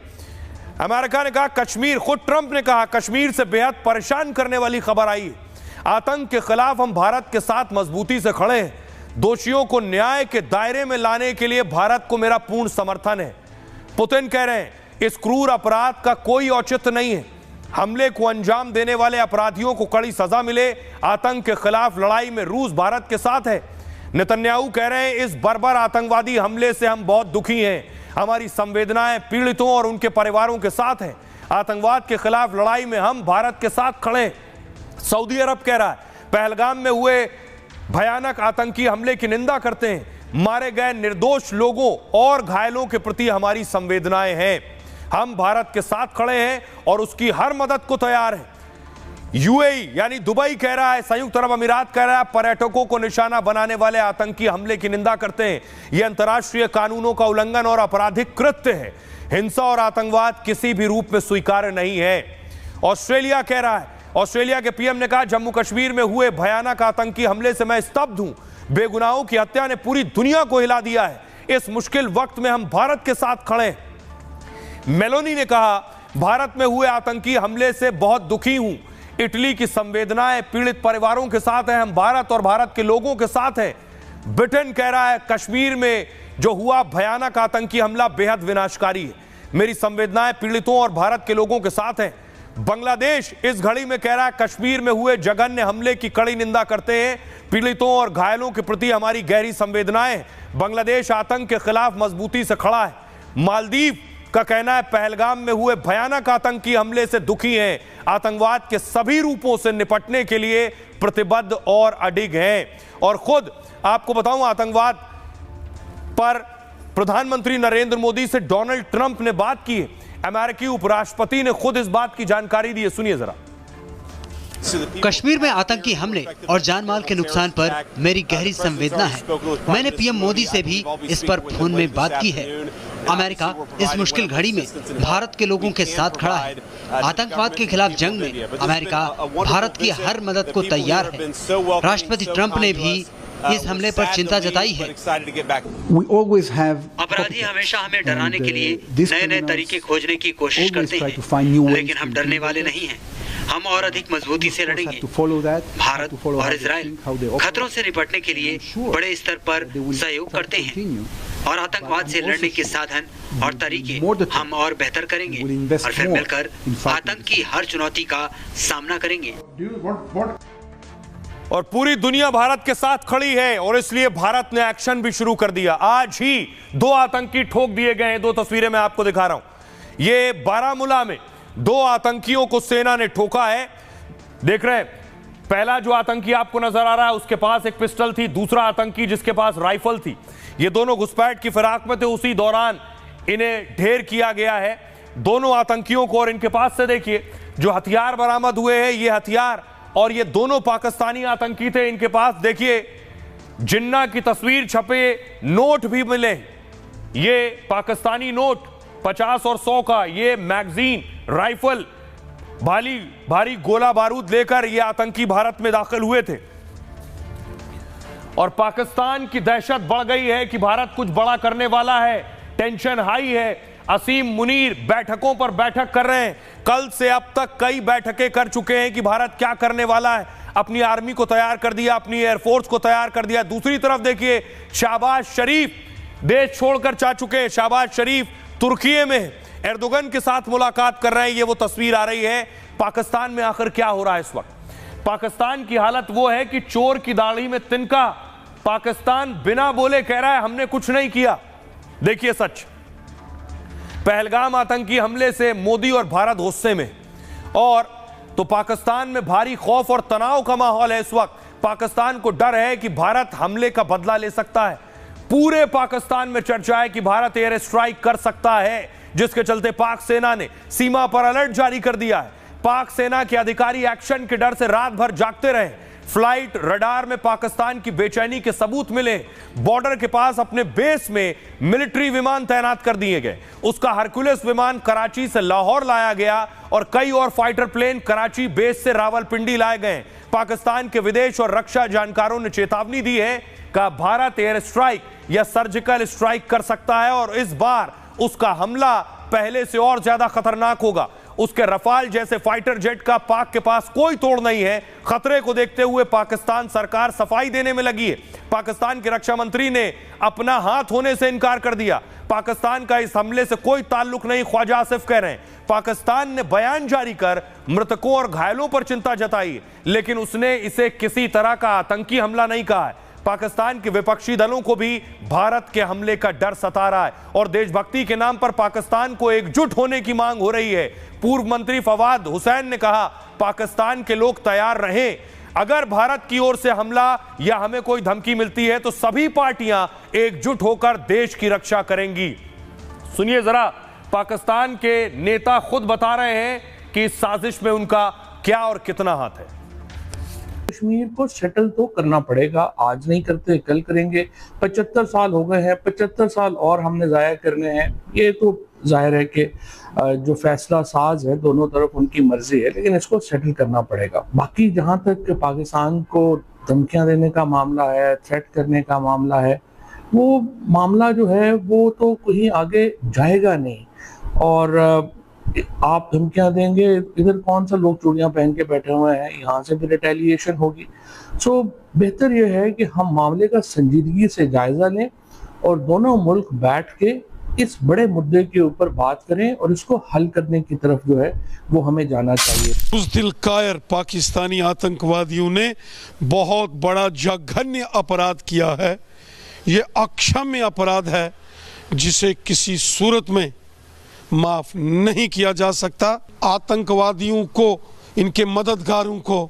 Speaker 3: अमेरिका ने कहा कश्मीर, खुद ट्रंप ने कहा कश्मीर से बेहद परेशान करने वाली खबर आई है। आतंक के खिलाफ हम भारत के साथ मजबूती से खड़े हैं। दोषियों को न्याय के दायरे में लाने के लिए भारत को मेरा पूर्ण समर्थन है। पुतिन कह रहे हैं इस क्रूर अपराध का कोई औचित्य नहीं है, हमले को अंजाम देने वाले अपराधियों को कड़ी सजा मिले, आतंक के खिलाफ लड़ाई में रूस भारत के साथ है। नेतन्याहू कह रहे हैं इस बर्बर आतंकवादी हमले से हम बहुत दुखी हैं, हमारी संवेदनाएं पीड़ितों और उनके परिवारों के साथ हैं, आतंकवाद के खिलाफ लड़ाई में हम भारत के साथ खड़े हैं। सऊदी अरब कह रहा है पहलगाम में हुए भयानक आतंकी हमले की निंदा करते हैं, मारे गए निर्दोष लोगों और घायलों के प्रति हमारी संवेदनाएं हैं, हम भारत के साथ खड़े हैं और उसकी हर मदद को तैयार हैं। यूएई यानी दुबई कह रहा है, संयुक्त अरब अमीरात कह रहा है पर्यटकों को निशाना बनाने वाले आतंकी हमले की निंदा करते हैं, यह अंतर्राष्ट्रीय कानूनों का उल्लंघन और आपराधिक कृत्य है, हिंसा और आतंकवाद किसी भी रूप में स्वीकार्य नहीं है। ऑस्ट्रेलिया कह रहा है, ऑस्ट्रेलिया के पीएम ने कहा जम्मू कश्मीर में हुए भयानक आतंकी हमले से मैं स्तब्ध हूं, बेगुनाहों की हत्या ने पूरी दुनिया को हिला दिया है, इस मुश्किल वक्त में हम भारत के साथ खड़े हैं। मेलोनी ने कहा भारत में हुए आतंकी हमले से बहुत दुखी हूं, इटली की संवेदनाएं पीड़ित परिवारों के साथ हैं, हम भारत और भारत के लोगों के साथ हैं। ब्रिटेन कह रहा है कश्मीर में जो हुआ भयानक आतंकी हमला बेहद विनाशकारी है, मेरी संवेदनाएं पीड़ितों और भारत के लोगों के साथ हैं। बांग्लादेश इस घड़ी में कह रहा है कश्मीर में हुए जघन्य हमले की कड़ी निंदा करते हैं, पीड़ितों और घायलों के प्रति हमारी गहरी संवेदनाएं, बांग्लादेश आतंक के खिलाफ मजबूती से खड़ा है। मालदीव का कहना है पहलगाम में हुए भयानक आतंकी हमले से दुखी हैं, आतंकवाद के सभी रूपों से निपटने के लिए प्रतिबद्ध और अडिग हैं। और खुद आपको बताऊं आतंकवाद पर प्रधानमंत्री नरेंद्र मोदी से डोनाल्ड ट्रंप ने बात की है, अमेरिकी उपराष्ट्रपति ने खुद इस बात की जानकारी दी है, सुनिए जरा।
Speaker 17: कश्मीर में आतंकी हमले और जान माल के नुकसान पर मेरी गहरी संवेदना है, मैंने पीएम मोदी से भी इस पर फोन में बात की है। अमेरिका इस मुश्किल घड़ी में भारत के लोगों के साथ खड़ा है, आतंकवाद के खिलाफ जंग में अमेरिका भारत की हर मदद को तैयार है। राष्ट्रपति ट्रंप ने भी इस हमले पर चिंता जताई है। अपराधी हमेशा हमें डराने के लिए नए नए तरीके खोजने की कोशिश करते हैं, लेकिन हम डरने वाले नहीं हैं, हम और अधिक मजबूती से लड़ेंगे। भारत और इजराइल खतरों से निपटने के लिए बड़े स्तर पर सहयोग करते हैं और आतंकवाद से लड़ने के साधन और तरीके हम और बेहतर करेंगे और फिर मिलकर आतंक की हर चुनौती का सामना करेंगे।
Speaker 3: और पूरी दुनिया भारत के साथ खड़ी है और इसलिए भारत ने एक्शन भी शुरू कर दिया। आज ही 2 आतंकी ठोक दिए गए हैं, 2 तस्वीरें मैं आपको दिखा रहा हूं। ये बारामूला में 2 आतंकियों को सेना ने ठोका है, देख रहे हैं। पहला जो आतंकी आपको नजर आ रहा है उसके पास एक पिस्टल थी, दूसरा आतंकी जिसके पास राइफल थी। ये दोनों घुसपैठ की फिराक में थे, उसी दौरान इन्हें ढेर किया गया है दोनों आतंकियों को। और इनके पास से देखिए जो हथियार बरामद हुए हैं, ये हथियार और ये दोनों पाकिस्तानी आतंकी थे। इनके पास देखिए जिन्ना की तस्वीर छपे नोट भी मिले, ये पाकिस्तानी नोट 50 और 100 का, ये मैगजीन, राइफल, भारी गोला बारूद लेकर ये आतंकी भारत में दाखिल हुए थे। और पाकिस्तान की दहशत बढ़ गई है कि भारत कुछ बड़ा करने वाला है, टेंशन हाई है। असीम मुनीर बैठकों पर बैठक कर रहे हैं, कल से अब तक कई बैठकें कर चुके हैं कि भारत क्या करने वाला है, अपनी आर्मी को तैयार कर दिया, अपनी एयरफोर्स को तैयार कर दिया। दूसरी तरफ देखिए शहबाज शरीफ देश छोड़कर जा चुके हैं, शहबाज शरीफ तुर्की में एर्दोगन के साथ मुलाकात कर रहे हैं। ये वो तस्वीर आ रही है। पाकिस्तान में आखिर क्या हो रहा है इस वक्त? पाकिस्तान की हालत वो है कि चोर की दाढ़ी में तिनका। पाकिस्तान बिना बोले कह रहा है हमने कुछ नहीं किया। देखिए सच, पहलगाम आतंकी हमले से मोदी और भारत गुस्से में, और तो पाकिस्तान में भारी खौफ और तनाव का माहौल है इस वक्त। पाकिस्तान को डर है कि भारत हमले का बदला ले सकता है। पूरे पाकिस्तान में चर्चा है कि भारत एयर स्ट्राइक कर सकता है, जिसके चलते पाक सेना ने सीमा पर अलर्ट जारी कर दिया है। पाक सेना के अधिकारी एक्शन के डर से रात भर जागते रहे। फ्लाइट रडार में पाकिस्तान की बेचैनी के सबूत मिले। बॉर्डर के पास अपने बेस में मिलिट्री विमान तैनात कर दिए गए। उसका हरकुलिस विमान कराची से लाहौर लाया गया और कई और फाइटर प्लेन कराची बेस से रावलपिंडी लाए गए। पाकिस्तान के विदेश और रक्षा जानकारों ने चेतावनी दी है कि भारत एयर स्ट्राइक या सर्जिकल स्ट्राइक कर सकता है और इस बार उसका हमला पहले से और ज्यादा खतरनाक होगा। उसके रफाल जैसे फाइटर जेट का पाक के पास कोई तोड़ नहीं है। खतरे को देखते हुए पाकिस्तान सरकार सफाई देने में लगी है। पाकिस्तान के रक्षा मंत्री ने अपना हाथ होने से इनकार कर दिया। पाकिस्तान का इस हमले से कोई ताल्लुक नहीं, ख्वाजा आसिफ कह रहे हैं। पाकिस्तान ने बयान जारी कर मृतकों और घायलों पर चिंता जताई, लेकिन उसने इसे किसी तरह का आतंकी हमला नहीं कहा है। पाकिस्तान के विपक्षी दलों को भी भारत के हमले का डर सता रहा है और देशभक्ति के नाम पर पाकिस्तान को एकजुट होने की मांग हो रही है। पूर्व मंत्री फवाद हुसैन ने कहा, पाकिस्तान के लोग तैयार रहें, अगर भारत की ओर से हमला या हमें कोई धमकी मिलती है तो सभी पार्टियां एकजुट होकर देश की रक्षा करेंगी। सुनिए जरा, पाकिस्तान के नेता खुद बता रहे हैं कि इस साजिश में उनका क्या और कितना हाथ है।
Speaker 18: कश्मीर को सेटल तो करना पड़ेगा, आज नहीं करते कल करेंगे। 75 साल हो गए हैं, 75 साल और हमने जाया करने हैं। ये तो जाहिर है कि जो फैसला साज है दोनों तरफ उनकी मर्जी है, लेकिन इसको सेटल करना पड़ेगा। बाकी जहां तक पाकिस्तान को धमकियां देने का मामला है, थ्रेट करने का मामला है, वो मामला जो है वो तो कहीं आगे जाएगा नहीं। और आप धमकियां देंगे, इधर कौन सा लोग चूड़ियां पहन के बैठे हुए हैं, यहाँ से भी रिटेलिएशन होगी। सो बेहतर यह है कि हम मामले का संजीदगी से जायजा लें और दोनों मुल्क बैठ के इस बड़े मुद्दे के ऊपर बात करें और इसको हल करने की तरफ जो है वो हमें जाना चाहिए।
Speaker 19: बुज़दिल कायर पाकिस्तानी आतंकवादियों ने बहुत बड़ा जघन्य अपराध किया है। ये अक्षम्य अपराध है जिसे किसी सूरत में माफ नहीं किया जा सकता। आतंकवादियों को, इनके मददगारों को,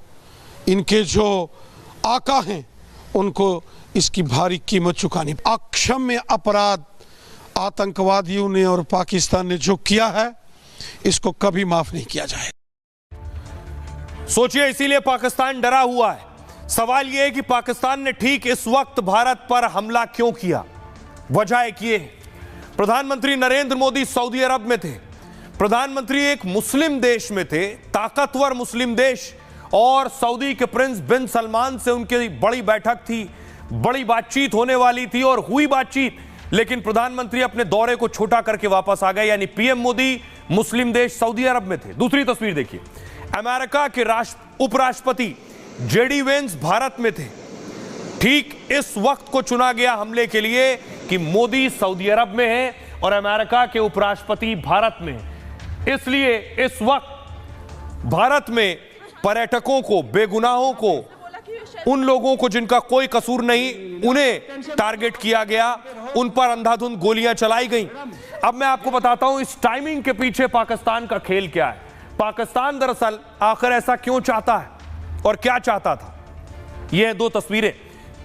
Speaker 19: इनके जो आका हैं उनको इसकी भारी कीमत चुकानी। अक्षम्य अपराध आतंकवादियों ने और पाकिस्तान ने जो किया है इसको कभी माफ नहीं किया जाए।
Speaker 3: सोचिए, इसीलिए पाकिस्तान डरा हुआ है। सवाल यह है कि पाकिस्तान ने ठीक इस वक्त भारत पर हमला क्यों किया। वजह एक ये है, प्रधानमंत्री नरेंद्र मोदी सऊदी अरब में थे। प्रधानमंत्री एक मुस्लिम देश में थे, ताकतवर मुस्लिम देश, और सऊदी के प्रिंस बिन सलमान से उनकी बड़ी बैठक थी, बड़ी बातचीत होने वाली थी और हुई बातचीत। लेकिन प्रधानमंत्री अपने दौरे को छोटा करके वापस आ गए, यानी पीएम मोदी मुस्लिम देश सऊदी अरब में थे। दूसरी तस्वीर देखिए, अमेरिका के उपराष्ट्रपति जेडी वेंस भारत में थे। ठीक इस वक्त को चुना गया हमले के लिए कि मोदी सऊदी अरब में हैं और अमेरिका के उपराष्ट्रपति भारत में हैं। इसलिए इस वक्त भारत में पर्यटकों को, बेगुनाहों को, उन लोगों को जिनका कोई कसूर नहीं, उन्हें टारगेट किया गया, उन पर अंधाधुंध गोलियां चलाई गई। अब मैं आपको बताता हूं इस टाइमिंग के पीछे पाकिस्तान का खेल क्या है। पाकिस्तान दरअसल आखिर ऐसा क्यों चाहता है और क्या चाहता था। यह दो तस्वीरें,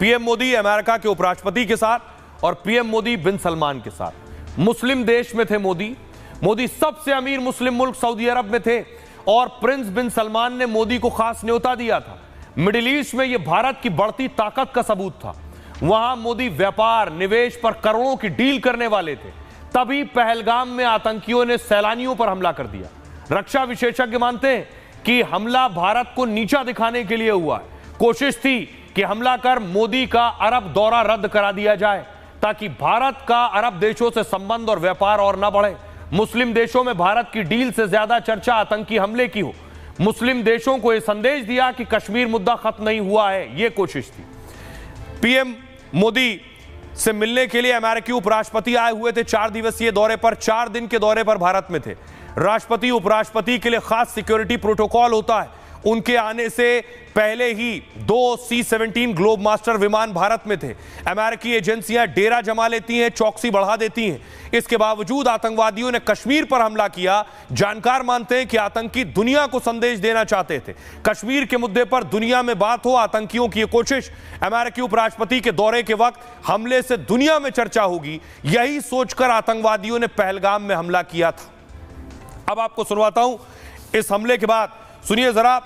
Speaker 3: पीएम मोदी अमेरिका के उपराष्ट्रपति के साथ और पीएम मोदी बिन सलमान के साथ। मुस्लिम देश में थे मोदी सबसे अमीर मुस्लिम मुल्क सऊदी अरब में थे और प्रिंस बिन सलमान ने मोदी को खास न्योता दिया था। मिडिल ईस्ट में यह भारत की बढ़ती ताकत का सबूत था। वहां मोदी व्यापार, निवेश पर करोड़ों की डील करने वाले थे। तभी पहलगाम में आतंकियों ने सैलानियों पर हमला कर दिया। रक्षा विशेषज्ञ मानते हैं कि हमला भारत को नीचा दिखाने के लिए हुआ। कोशिश थी कि हमला कर मोदी का अरब दौरा रद्द करा दिया जाए ताकि भारत का अरब देशों से संबंध और व्यापार और न बढ़े। मुस्लिम देशों में भारत की डील से ज्यादा चर्चा आतंकी हमले की हो। मुस्लिम देशों को यह संदेश दिया कि कश्मीर मुद्दा खत्म नहीं हुआ है, यह कोशिश थी। पीएम मोदी से मिलने के लिए अमेरिकी उपराष्ट्रपति आए हुए थे 4 दिवसीय दौरे पर, 4 दिन के दौरे पर भारत में थे। राष्ट्रपति उपराष्ट्रपति के लिए खास सिक्योरिटी प्रोटोकॉल होता है। उनके आने से पहले ही 2 C-17 ग्लोब मास्टर विमान भारत में थे। अमेरिकी एजेंसियां डेरा जमा लेती हैं, चौकसी बढ़ा देती हैं। इसके बावजूद आतंकवादियों ने कश्मीर पर हमला किया। जानकार मानते हैं कि आतंकी दुनिया को संदेश देना चाहते थे। कश्मीर के मुद्दे पर दुनिया में बात हो, आतंकियों की कोशिश। अमेरिकी उपराष्ट्रपति के दौरे के वक्त हमले से दुनिया में चर्चा होगी, यही सोचकर आतंकवादियों ने पहलगाम में हमला किया था। अब आपको सुनवाता हूं इस हमले के बाद, सुनिए जरा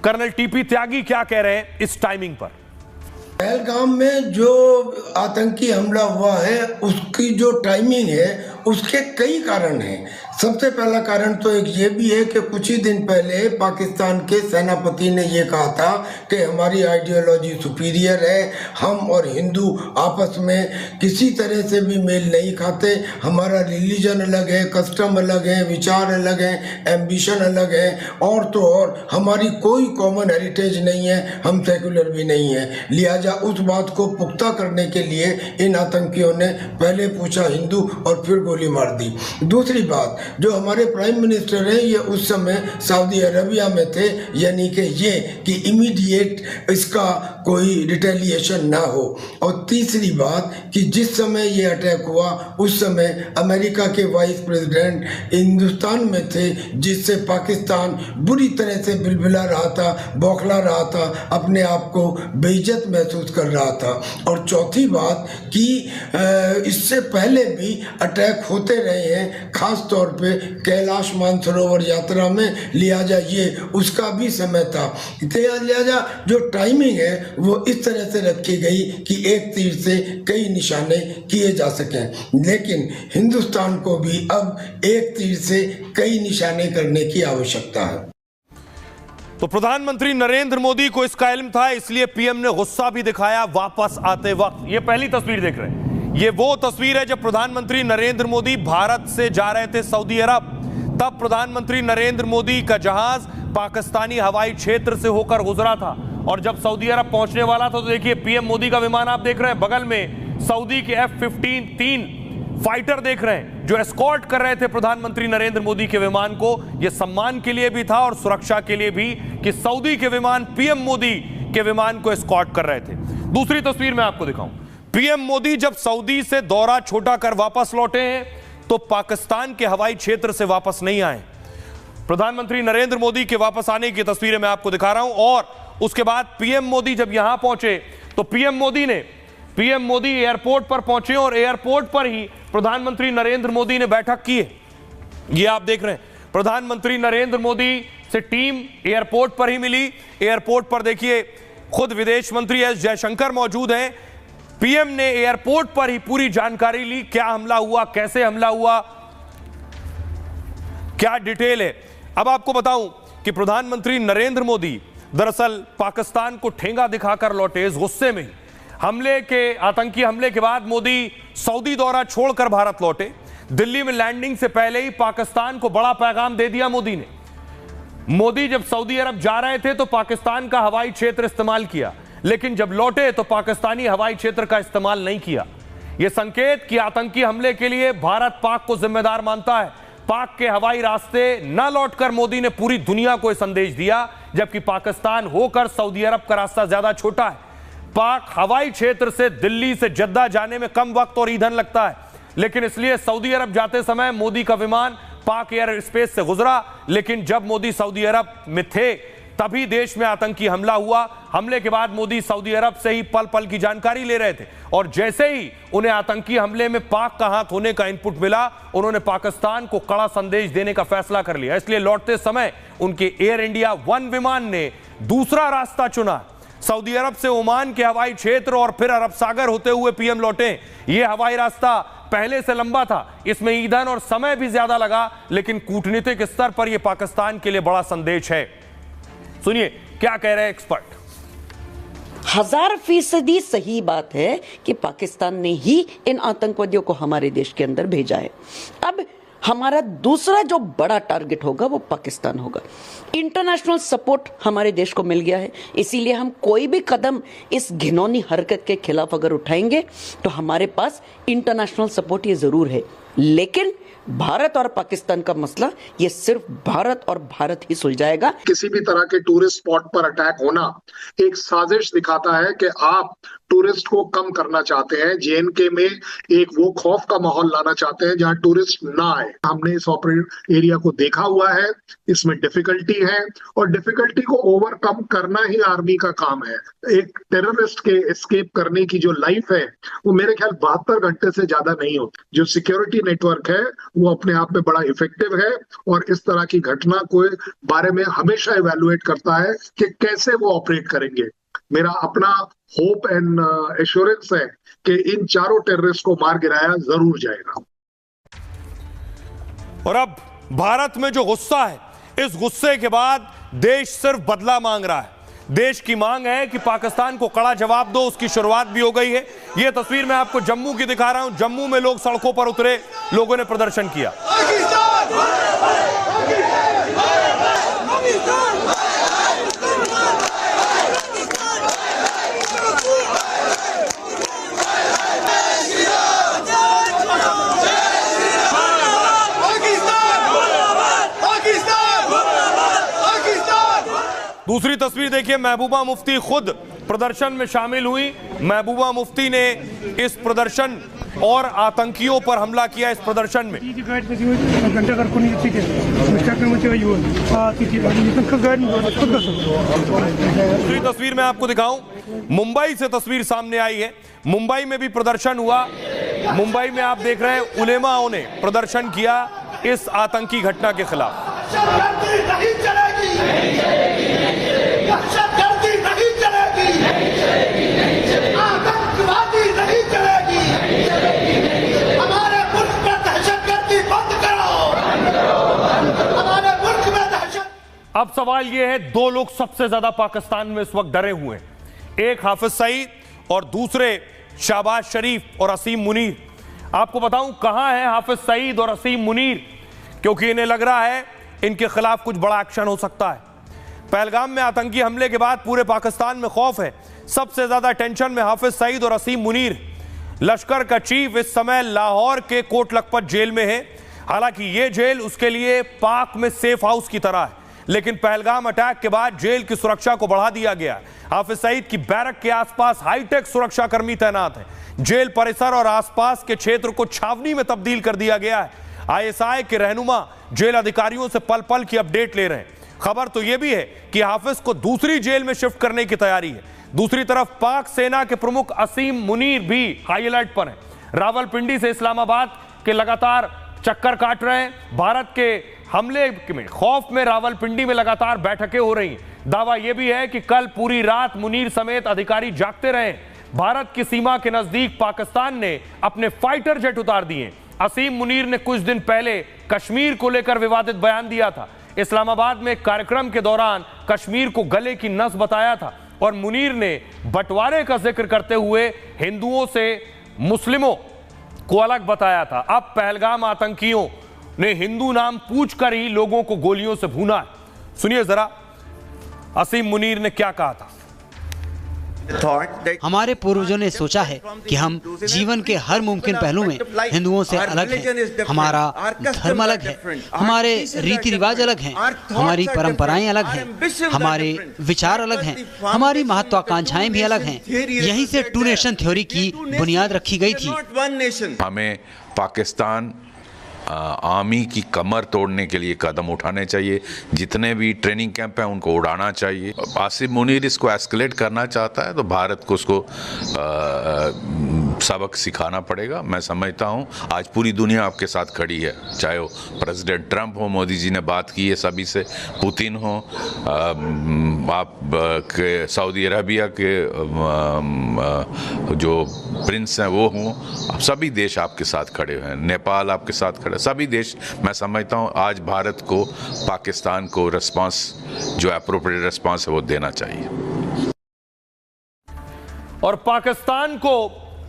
Speaker 3: कर्नल टीपी त्यागी क्या कह रहे हैं इस टाइमिंग पर।
Speaker 20: पहलगाम में जो आतंकी हमला हुआ है उसकी जो टाइमिंग है उसके कई कारण हैं। सबसे पहला कारण तो एक ये भी है कि कुछ ही दिन पहले पाकिस्तान के सेनापति ने ये कहा था कि हमारी आइडियोलॉजी सुपीरियर है, हम और हिंदू आपस में किसी तरह से भी मेल नहीं खाते, हमारा रिलीजन अलग है, कस्टम अलग है, विचार अलग है, एम्बिशन अलग है, और तो और हमारी कोई कॉमन हेरिटेज नहीं है, हम सेकुलर भी नहीं है। लिहाजा उस बात को पुख्ता करने के लिए इन आतंकियों ने पहले पूछा हिंदू और फिर गोली मार दी। दूसरी बात, जो हमारे प्राइम मिनिस्टर हैं ये उस समय सऊदी अरबिया में थे, यानी कि ये कि इमीडिएट इसका कोई रिटेलिएशन ना हो। और तीसरी बात कि जिस समय ये अटैक हुआ उस समय अमेरिका के वाइस प्रेसिडेंट हिंदुस्तान में थे, जिससे पाकिस्तान बुरी तरह से बिलबिला रहा था, बौखला रहा था, अपने आप को बेइज्जत महसूस कर रहा था। और चौथी बात कि इससे पहले भी अटैक होते रहे हैं, खास तौर पे कैलाश मानसरोवर यात्रा में, लिहाजा ये उसका भी समय था। लिहाजा जो टाइमिंग है वो इस तरह से रखी गई कि एक तीर से कई निशाने किए जा सकें, लेकिन हिंदुस्तान को भी अब एक तीर से कई निशाने करने की आवश्यकता है।
Speaker 3: तो प्रधानमंत्री नरेंद्र मोदी को इसका इल्म था, इसलिए पीएम ने गुस्सा भी दिखाया वापस आते वक्त। ये पहली तस्वीर देख रहे हैं, ये वो तस्वीर है जब प्रधानमंत्री नरेंद्र मोदी भारत से जा रहे थे सऊदी अरब। तब प्रधानमंत्री नरेंद्र मोदी का जहाज पाकिस्तानी हवाई क्षेत्र से होकर गुजरा था, और जब सऊदी अरब पहुंचने वाला था तो देखिए पीएम मोदी का विमान आप देख रहे हैं, बगल में सऊदी के F-15 3 फाइटर देख रहे हैं जो एस्कॉर्ट कर रहे थे प्रधानमंत्री नरेंद्र मोदी के विमान को। यह सम्मान के लिए भी था और सुरक्षा के लिए भी कि सऊदी के विमान पीएम मोदी के विमान को एस्कॉर्ट कर रहे थे। दूसरी तस्वीर मैं आपको दिखाऊं, पीएम मोदी जब सऊदी से दौरा छोटा कर वापस लौटे हैं तो पाकिस्तान के हवाई क्षेत्र से वापस नहीं आए। प्रधानमंत्री नरेंद्र मोदी के वापस आने की तस्वीरें मैं आपको दिखा रहा हूं। और उसके बाद पीएम मोदी जब यहां पहुंचे तो पीएम मोदी एयरपोर्ट पर पहुंचे और एयरपोर्ट पर ही प्रधानमंत्री नरेंद्र मोदी ने बैठक की है। ये आप देख रहे हैं, प्रधानमंत्री नरेंद्र मोदी से टीम एयरपोर्ट पर ही मिली। एयरपोर्ट पर देखिए खुद विदेश मंत्री एस जयशंकर मौजूद हैं। पीएम ने एयरपोर्ट पर ही पूरी जानकारी ली, क्या हमला हुआ, कैसे हमला हुआ, क्या डिटेल है। अब आपको बताऊं कि प्रधानमंत्री नरेंद्र मोदी दरअसल पाकिस्तान को ठेंगा दिखाकर लौटे। इस गुस्से में आतंकी हमले के बाद मोदी सऊदी दौरा छोड़कर भारत लौटे। दिल्ली में लैंडिंग से पहले ही पाकिस्तान को बड़ा पैगाम दे दिया मोदी ने। मोदी जब सऊदी अरब जा रहे थे तो पाकिस्तान का हवाई क्षेत्र इस्तेमाल किया, लेकिन जब लौटे तो पाकिस्तानी हवाई क्षेत्र का इस्तेमाल नहीं किया। यह संकेत कि आतंकी हमले के लिए भारत पाक को जिम्मेदार मानता है। पाक के हवाई रास्ते न लौटकर मोदी ने पूरी दुनिया को संदेश दिया, जबकि पाकिस्तान होकर सऊदी अरब का रास्ता ज्यादा छोटा है। पाक हवाई क्षेत्र से दिल्ली से जद्दा जाने में कम वक्त और ईंधन लगता है, लेकिन इसलिए सऊदी अरब जाते समय मोदी का विमान पाक एयर स्पेस से गुजरा। लेकिन जब मोदी सऊदी अरब में थे तभी देश में आतंकी हमला हुआ। हमले के बाद मोदी सऊदी अरब से ही पल पल की जानकारी ले रहे थे, और जैसे ही उन्हें आतंकी हमले में पाक का हाथ होने का इनपुट मिला, उन्होंने पाकिस्तान को कड़ा संदेश देने का फैसला कर लिया। इसलिए लौटते समय उनके एयर इंडिया 1 विमान ने दूसरा रास्ता चुना। सऊदी अरब से ओमान के हवाई क्षेत्र और फिर अरब सागर होते हुए पीएम लौटे। यह हवाई रास्ता पहले से लंबा था, इसमें ईंधन और समय भी ज्यादा लगा, लेकिन कूटनीतिक स्तर पर यह पाकिस्तान के लिए बड़ा संदेश है। सुनिए क्या कह रहे हैं एक्सपर्ट।
Speaker 21: 1000% सही बात है कि पाकिस्तान ने ही इन आतंकवादियों को हमारे देश के अंदर भेजा है। अब हमारा दूसरा जो बड़ा टारगेट होगा वो पाकिस्तान होगा। इंटरनेशनल सपोर्ट हमारे देश को मिल गया है, इसीलिए हम कोई भी कदम इस घिनौनी हरकत के खिलाफ अगर उठाएंगे तो हमारे पास इंटरनेशनल सपोर्ट ये जरूर है। लेकिन भारत और पाकिस्तान का मसला ये सिर्फ भारत और भारत ही सुलझाएगा।
Speaker 22: किसी भी तरह के टूरिस्ट स्पॉट पर अटैक होना एक साजिश दिखाता है कि आप टूरिस्ट को कम करना चाहते हैं। जेएनके में एक वो खौफ का माहौल लाना चाहते हैं जहां टूरिस्ट ना आए। हमने इस ऑपरेट एरिया को देखा हुआ है, इसमें डिफिकल्टी है और डिफिकल्टी को ओवरकम करना ही आर्मी का काम है। एक टेररिस्ट के एस्केप करने की जो लाइफ है वो मेरे ख्याल 72 घंटे से ज्यादा नहीं होती। जो सिक्योरिटी नेटवर्क है वो अपने आप में बड़ा इफेक्टिव है और इस तरह की घटना को बारे में हमेशा इवैल्यूएट करता है कि कैसे वो ऑपरेट करेंगे। मेरा अपना होप एंड एश्योरेंस है कि इन चारों टेररिस्ट को मार गिराया जरूर जाएगा।
Speaker 3: और अब भारत में जो गुस्सा है, इस गुस्से के बाद देश सिर्फ बदला मांग रहा है। देश की मांग है कि पाकिस्तान को कड़ा जवाब दो। उसकी शुरुआत भी हो गई है। यह तस्वीर मैं आपको जम्मू की दिखा रहा हूं। जम्मू में लोग सड़कों पर उतरे, लोगों ने प्रदर्शन किया। दूसरी तस्वीर देखिए, महबूबा मुफ्ती खुद प्रदर्शन में शामिल हुई। महबूबा मुफ्ती ने इस प्रदर्शन और आतंकियों पर हमला किया। इस प्रदर्शन में दूसरी तस्वीर मैं आपको दिखाऊं, मुंबई से तस्वीर सामने आई है। मुंबई में भी प्रदर्शन हुआ। मुंबई में आप देख रहे हैं उलेमाओं ने प्रदर्शन किया इस आतंकी घटना के खिलाफ।
Speaker 1: हमारे मुल्क में दहशतगर्दी बंद करो। हमारे मुल्क में दहशत।
Speaker 3: अब सवाल यह है, दो लोग सबसे ज्यादा पाकिस्तान में इस वक्त डरे हुए हैं, एक हाफिज सईद और दूसरे शहबाज शरीफ और असीम मुनीर। आपको बताऊं कहां है हाफिज सईद और असीम मुनीर, क्योंकि इन्हें लग रहा है इनके खिलाफ कुछ बड़ा एक्शन हो सकता है। पहलगाम में आतंकी हमले के बाद पूरे पाकिस्तान में खौफ है। सबसे ज्यादा टेंशन में हाफिज सईद और असीम मुनीर। लश्कर का चीफ इस समय लाहौर के कोट लखपत जेल में है। हालांकि यह जेल उसके लिए पाक में सेफ हाउस की तरह है, लेकिन पहलगाम अटैक के बाद जेल की सुरक्षा को बढ़ा दिया गया है। हाफिज सईद की बैरक के आसपास हाईटेक सुरक्षा कर्मी तैनात हैं। जेल परिसर और आसपास के क्षेत्र को छावनी में तब्दील कर दिया गया है। आईएसआई के रहनुमा जेल अधिकारियों से पल पल की अपडेट ले रहे हैं। खबर तो यह भी है कि हाफिज को दूसरी जेल में शिफ्ट करने की तैयारी है। दूसरी तरफ पाक सेना के प्रमुख असीम मुनीर भी हाई अलर्ट पर हैं। रावलपिंडी से इस्लामाबाद के लगातार चक्कर काट रहे हैं। भारत के हमले में खौफ में रावलपिंडी में लगातार बैठकें हो रही हैं। दावा यह भी है कि कल पूरी रात मुनीर समेत अधिकारी जागते रहे। भारत की सीमा के नजदीक पाकिस्तान ने अपने फाइटर जेट उतार दिए। असीम मुनीर ने कुछ दिन पहले कश्मीर को लेकर विवादित बयान दिया था। इस्लामाबाद में कार्यक्रम के दौरान कश्मीर को गले की नस बताया था और मुनीर ने बंटवारे का जिक्र करते हुए हिंदुओं से मुस्लिमों को अलग बताया था। अब पहलगाम आतंकियों ने हिंदू नाम पूछकर ही लोगों को गोलियों से भूना है। सुनिए जरा असीम मुनीर ने क्या कहा था।
Speaker 2: हमारे पूर्वजों ने सोचा है कि हम जीवन के हर मुमकिन पहलू में हिंदुओं से अलग हैं। हमारा धर्म अलग है, हमारे रीति रिवाज अलग हैं, हमारी परंपराएं अलग हैं, हमारे विचार अलग हैं, हमारी महत्वाकांक्षाएं भी अलग हैं। यहीं से टू नेशन थ्योरी की बुनियाद रखी गई थी।
Speaker 23: हमें पाकिस्तान आर्मी की कमर तोड़ने के लिए कदम उठाने चाहिए। जितने भी ट्रेनिंग कैंप हैं उनको उड़ाना चाहिए। आसिम मुनीर इसको एस्केलेट करना चाहता है तो भारत को उसको सबक सिखाना पड़ेगा। मैं समझता हूँ आज पूरी दुनिया आपके साथ खड़ी है, चाहे वो प्रेसिडेंट ट्रंप हो, मोदी जी ने बात की है सभी से, पुतिन हो, आप के सऊदी अरबिया के जो प्रिंस हैं वो हों, सभी देश आपके साथ खड़े हैं, नेपाल आपके साथ खड़े, सभी देश। मैं समझता हूँ आज भारत को पाकिस्तान को रिस्पांस जो एप्रोप्रिएट रिस्पांस है वो देना चाहिए।
Speaker 3: और पाकिस्तान को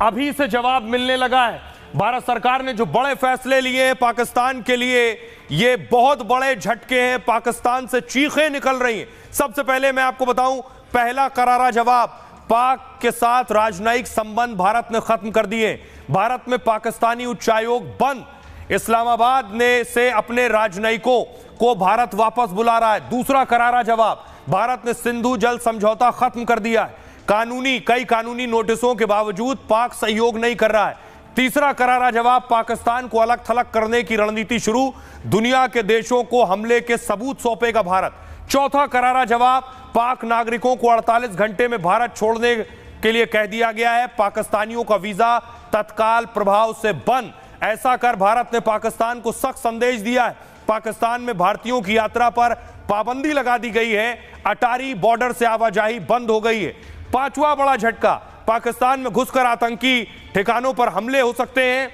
Speaker 3: अभी से जवाब मिलने लगा है। भारत सरकार ने जो बड़े फैसले लिए हैं पाकिस्तान के लिए, ये बहुत बड़े झटके हैं। पाकिस्तान से चीखें निकल रही हैं। सबसे पहले मैं आपको बताऊं, पहला करारा जवाब, पाक के साथ राजनयिक संबंध भारत ने खत्म कर दिए। भारत में पाकिस्तानी उच्चायोग बंद। इस्लामाबाद ने से अपने राजनयिकों को भारत वापस बुला रहा है। दूसरा करारा जवाब, भारत ने सिंधु जल समझौता खत्म कर दिया है। कई कानूनी नोटिसों के बावजूद पाक सहयोग नहीं कर रहा है। तीसरा करारा जवाब, पाकिस्तान को अलग थलग करने की रणनीति शुरू। दुनिया के देशों को हमले के सबूत सौंपेगा भारत। चौथा करारा जवाब, पाक नागरिकों को 48 घंटे में भारत छोड़ने के लिए कह दिया गया है। पाकिस्तानियों का वीजा तत्काल प्रभाव से बंद। ऐसा कर भारत ने पाकिस्तान को सख्त संदेश दिया है। पाकिस्तान में भारतीयों की यात्रा पर पाबंदी लगा दी गई है। अटारी बॉर्डर से आवाजाही बंद हो गई है। पांचवा बड़ा झटका, पाकिस्तान में घुसकर आतंकी ठिकानों पर हमले हो सकते हैं।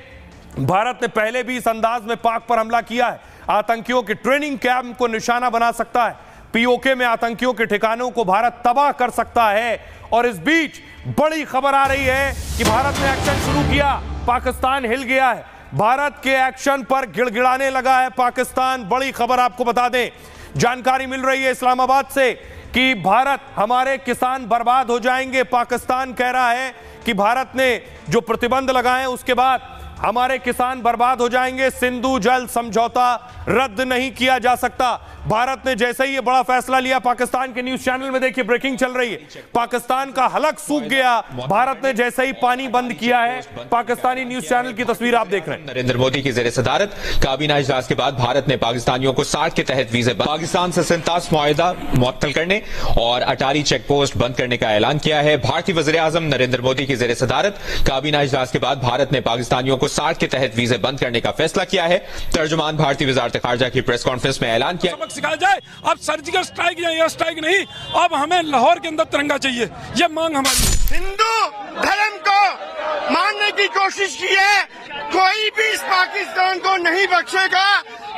Speaker 3: भारत ने पहले भी इस अंदाज में पाक पर हमला किया है। आतंकियों के ट्रेनिंग कैंप को निशाना बना सकता है, पीओके में आतंकियों के ठिकानों को भारत तबाह कर सकता है। और इस बीच बड़ी खबर आ रही है कि भारत ने एक्शन शुरू किया, पाकिस्तान हिल गया है, भारत के एक्शन पर गिड़गिड़ाने लगा है पाकिस्तान। बड़ी खबर आपको बता दें, जानकारी मिल रही है इस्लामाबाद से कि भारत, हमारे किसान बर्बाद हो जाएंगे। पाकिस्तान कह रहा है कि भारत ने जो प्रतिबंध लगाए उसके बाद हमारे किसान बर्बाद हो जाएंगे, सिंधु जल समझौता रद्द नहीं किया जा सकता। भारत ने जैसे ही ये बड़ा फैसला लिया, पाकिस्तान के न्यूज चैनल में देखिए ब्रेकिंग चल रही है, पाकिस्तान का हलक सूख गया भारत ने जैसे ही पानी बंद किया है। पाकिस्तानी न्यूज चैनल की तस्वीर आप देख रहे हैं।
Speaker 4: नरेंद्र मोदी की जेर सदारत काबीना इजलास के बाद भारत ने पाकिस्तानियों को 60 के तहत वीजे, पाकिस्तान से सिंतास मुआहिदा मुअत्तल करने और अटारी चेक पोस्ट बंद करने का ऐलान किया है। भारतीय वज़ीर आज़म नरेंद्र मोदी की जेर सदारत काबीना इजलास के बाद भारत ने पाकिस्तानियों को 60 के तहत वीजे बंद करने का फैसला किया है। तर्जुमान भारतीय वजारत खारजा की प्रेस कॉन्फ्रेंस में ऐलान किया,
Speaker 5: सिखाया जाए अब सर्जिकल स्ट्राइक या एयर स्ट्राइक नहीं, अब हमें लाहौर के अंदर तिरंगा चाहिए, ये मांग हमारी।
Speaker 1: हिंदू धर्म को मानने की कोशिश की है, कोई भी इस पाकिस्तान को नहीं बख्शेगा,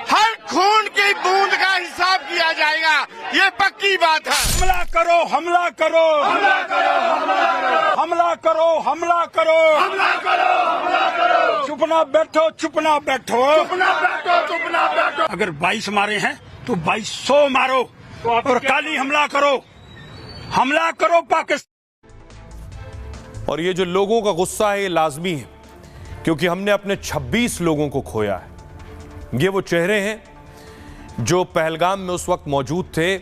Speaker 1: हर खून की बूंद का हिसाब किया जाएगा, ये पक्की बात है।
Speaker 5: हमला करो, हमला करो, हमला करो, हमला करो, हमला करो, हमला करो, हमला करो, चुप ना बैठो, चुप ना बैठो, चुप ना बैठो, चुप ना बैठो। अगर 22 मारे हैं तो 2200 मारो और काली हमला करो पाकिस्तान।
Speaker 3: और ये जो लोगों का गुस्सा है ये लाजमी है, क्योंकि हमने अपने 26 लोगों को खोया है। ये वो चेहरे हैं जो पहलगाम में उस वक्त मौजूद थे,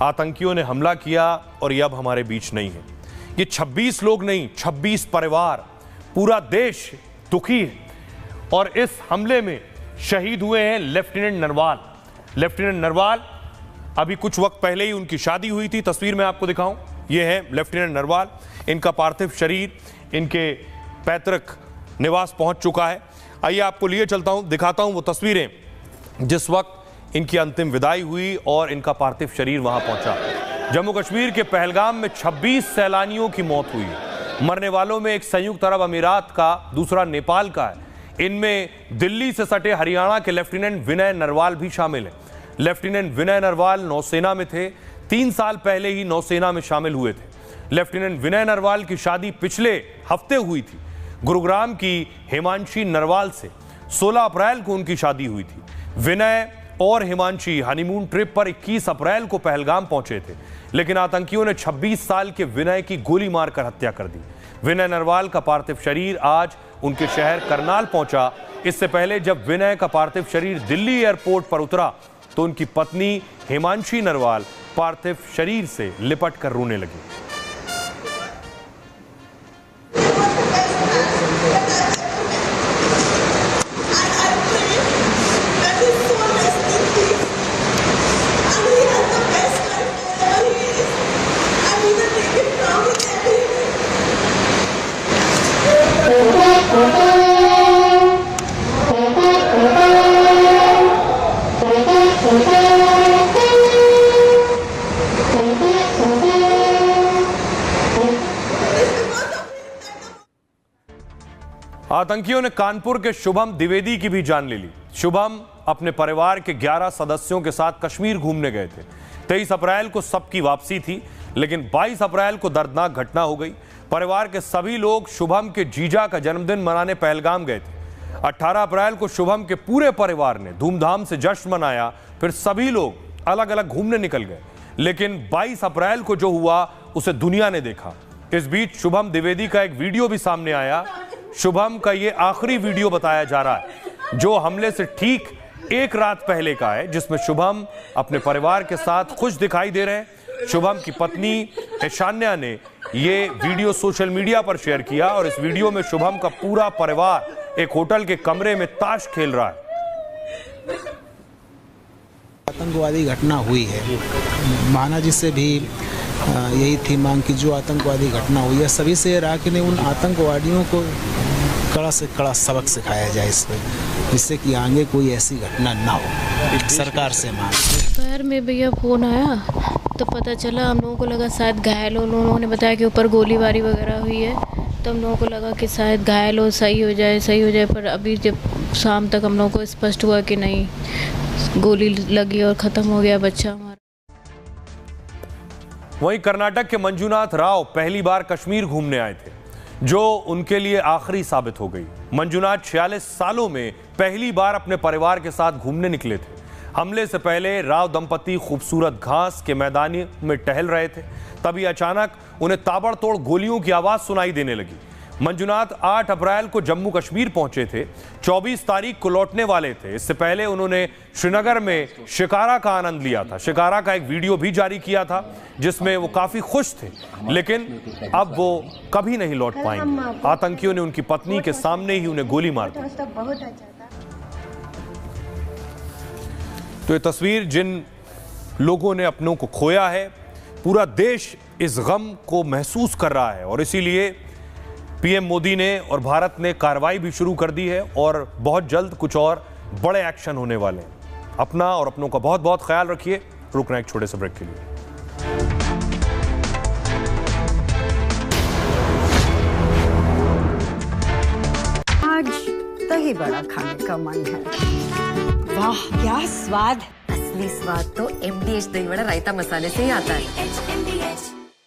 Speaker 3: आतंकियों ने हमला किया और ये अब हमारे बीच नहीं है। ये 26 लोग नहीं, 26 परिवार, पूरा देश दुखी है। और इस हमले में शहीद हुए हैं लेफ्टिनेंट नरवाल। लेफ्टिनेंट नरवाल, अभी कुछ वक्त पहले ही उनकी शादी हुई थी, तस्वीर में आपको दिखाऊं, ये है लेफ्टिनेंट नरवाल। इनका पार्थिव शरीर इनके पैतृक निवास पहुंच चुका है। आइए आपको लिए चलता हूं, दिखाता हूं वो तस्वीरें जिस वक्त इनकी अंतिम विदाई हुई और इनका पार्थिव शरीर वहां पहुंचा। जम्मू कश्मीर के पहलगाम में 26 सैलानियों की मौत हुई है। मरने वालों में एक संयुक्त अरब अमीरात का, दूसरा नेपाल का है। इनमें दिल्ली से सटे हरियाणा के लेफ्टिनेंट विनय नरवाल भी शामिल हैं। लेफ्टिनेंट विनय नरवाल नौसेना में थे, 3 साल पहले ही नौसेना में शामिल हुए थे। लेफ्टिनेंट विनय नरवाल की शादी पिछले हफ्ते हुई थी गुरुग्राम की हिमांशी नरवाल से। 16 अप्रैल को उनकी शादी हुई थी। विनय और हिमांशी हनीमून ट्रिप पर 21 अप्रैल को पहलगाम पहुंचे थे, लेकिन आतंकियों ने 26 साल के विनय की गोली मारकर हत्या कर दी। विनय नरवाल का पार्थिव शरीर आज उनके शहर करनाल पहुंचा। इससे पहले जब विनय का पार्थिव शरीर दिल्ली एयरपोर्ट पर उतरा तो उनकी पत्नी हिमांशी नरवाल पार्थिव शरीर से लिपट कर रोने लगी। आतंकियों ने कानपुर के शुभम द्विवेदी की भी जान ले ली। शुभम अपने परिवार के 11 सदस्यों के साथ कश्मीर घूमने गए थे। 23 अप्रैल को सबकी वापसी थी, लेकिन 22 अप्रैल को दर्दनाक घटना हो गई। परिवार के सभी लोग शुभम के जीजा का जन्मदिन मनाने पहलगाम गए थे। 18 अप्रैल को शुभम के पूरे परिवार ने धूमधाम से जश्न मनाया, फिर सभी लोग अलग अलग घूमने निकल गए। लेकिन 22 अप्रैल को जो हुआ उसे दुनिया ने देखा। इस बीच शुभम द्विवेदी का एक वीडियो भी सामने आया। शुभम का ये आखिरी वीडियो बताया जा रहा है जो हमले से ठीक एक रात पहले का है, जिसमें शुभम अपने परिवार के साथ खुश दिखाई दे रहे हैं। शुभम की पत्नी ईशान्या ने ये वीडियो सोशल मीडिया पर शेयर किया और इस वीडियो में शुभम का पूरा परिवार एक होटल के कमरे में ताश खेल रहा है।
Speaker 6: आतंकवादी घटना हुई है, माना जिससे भी यही थी मांग की जो आतंकवादी घटना हुई है सभी से रहा कि नहीं उन आतंकवादियों को कड़ा से कड़ा सबक सिखाया जाए इसमें, जिससे कि आगे कोई ऐसी घटना ना हो। सरकार से मांग।
Speaker 24: दोपहर में भैया फ़ोन आया तो पता चला, हम लोगों को लगा शायद घायल हो। लोगों ने बताया कि ऊपर गोलीबारी वगैरह हुई है, तो हम लोगों को लगा कि शायद घायल हो, सही हो जाए। पर अभी जब शाम तक हम लोगों को स्पष्ट हुआ कि नहीं, गोली लगी और ख़त्म हो गया बच्चा हमारा।
Speaker 3: वहीं कर्नाटक के मंजूनाथ राव पहली बार कश्मीर घूमने आए थे, जो उनके लिए आखिरी साबित हो गई। मंजूनाथ 46 सालों में पहली बार अपने परिवार के साथ घूमने निकले थे। हमले से पहले राव दंपति खूबसूरत घास के मैदान में टहल रहे थे, तभी अचानक उन्हें ताबड़तोड़ गोलियों की आवाज सुनाई देने लगी। मंजूनाथ 8 अप्रैल को जम्मू कश्मीर पहुंचे थे, 24 तारीख को लौटने वाले थे। इससे पहले उन्होंने श्रीनगर में शिकारा का आनंद लिया था। शिकारा का एक वीडियो भी जारी किया था जिसमें वो काफी खुश थे, लेकिन अब वो कभी नहीं लौट पाएंगे। आतंकियों ने उनकी पत्नी के सामने ही उन्हें गोली मार दी। तो ये तस्वीर जिन लोगों ने अपनों को खोया है, पूरा देश इस गम को महसूस कर रहा है और इसीलिए पीएम मोदी ने और भारत ने कार्रवाई भी शुरू कर दी है और बहुत जल्द कुछ और बड़े एक्शन होने वाले हैं। अपना और अपनों का बहुत बहुत ख्याल रखिए। रुकना एक छोटे से ब्रेक के लिए।
Speaker 7: आज दही बड़ा खाने का मन है। वाह क्या स्वाद! असली स्वाद तो MDH दही बड़ा रायता मसाले से ही आता है।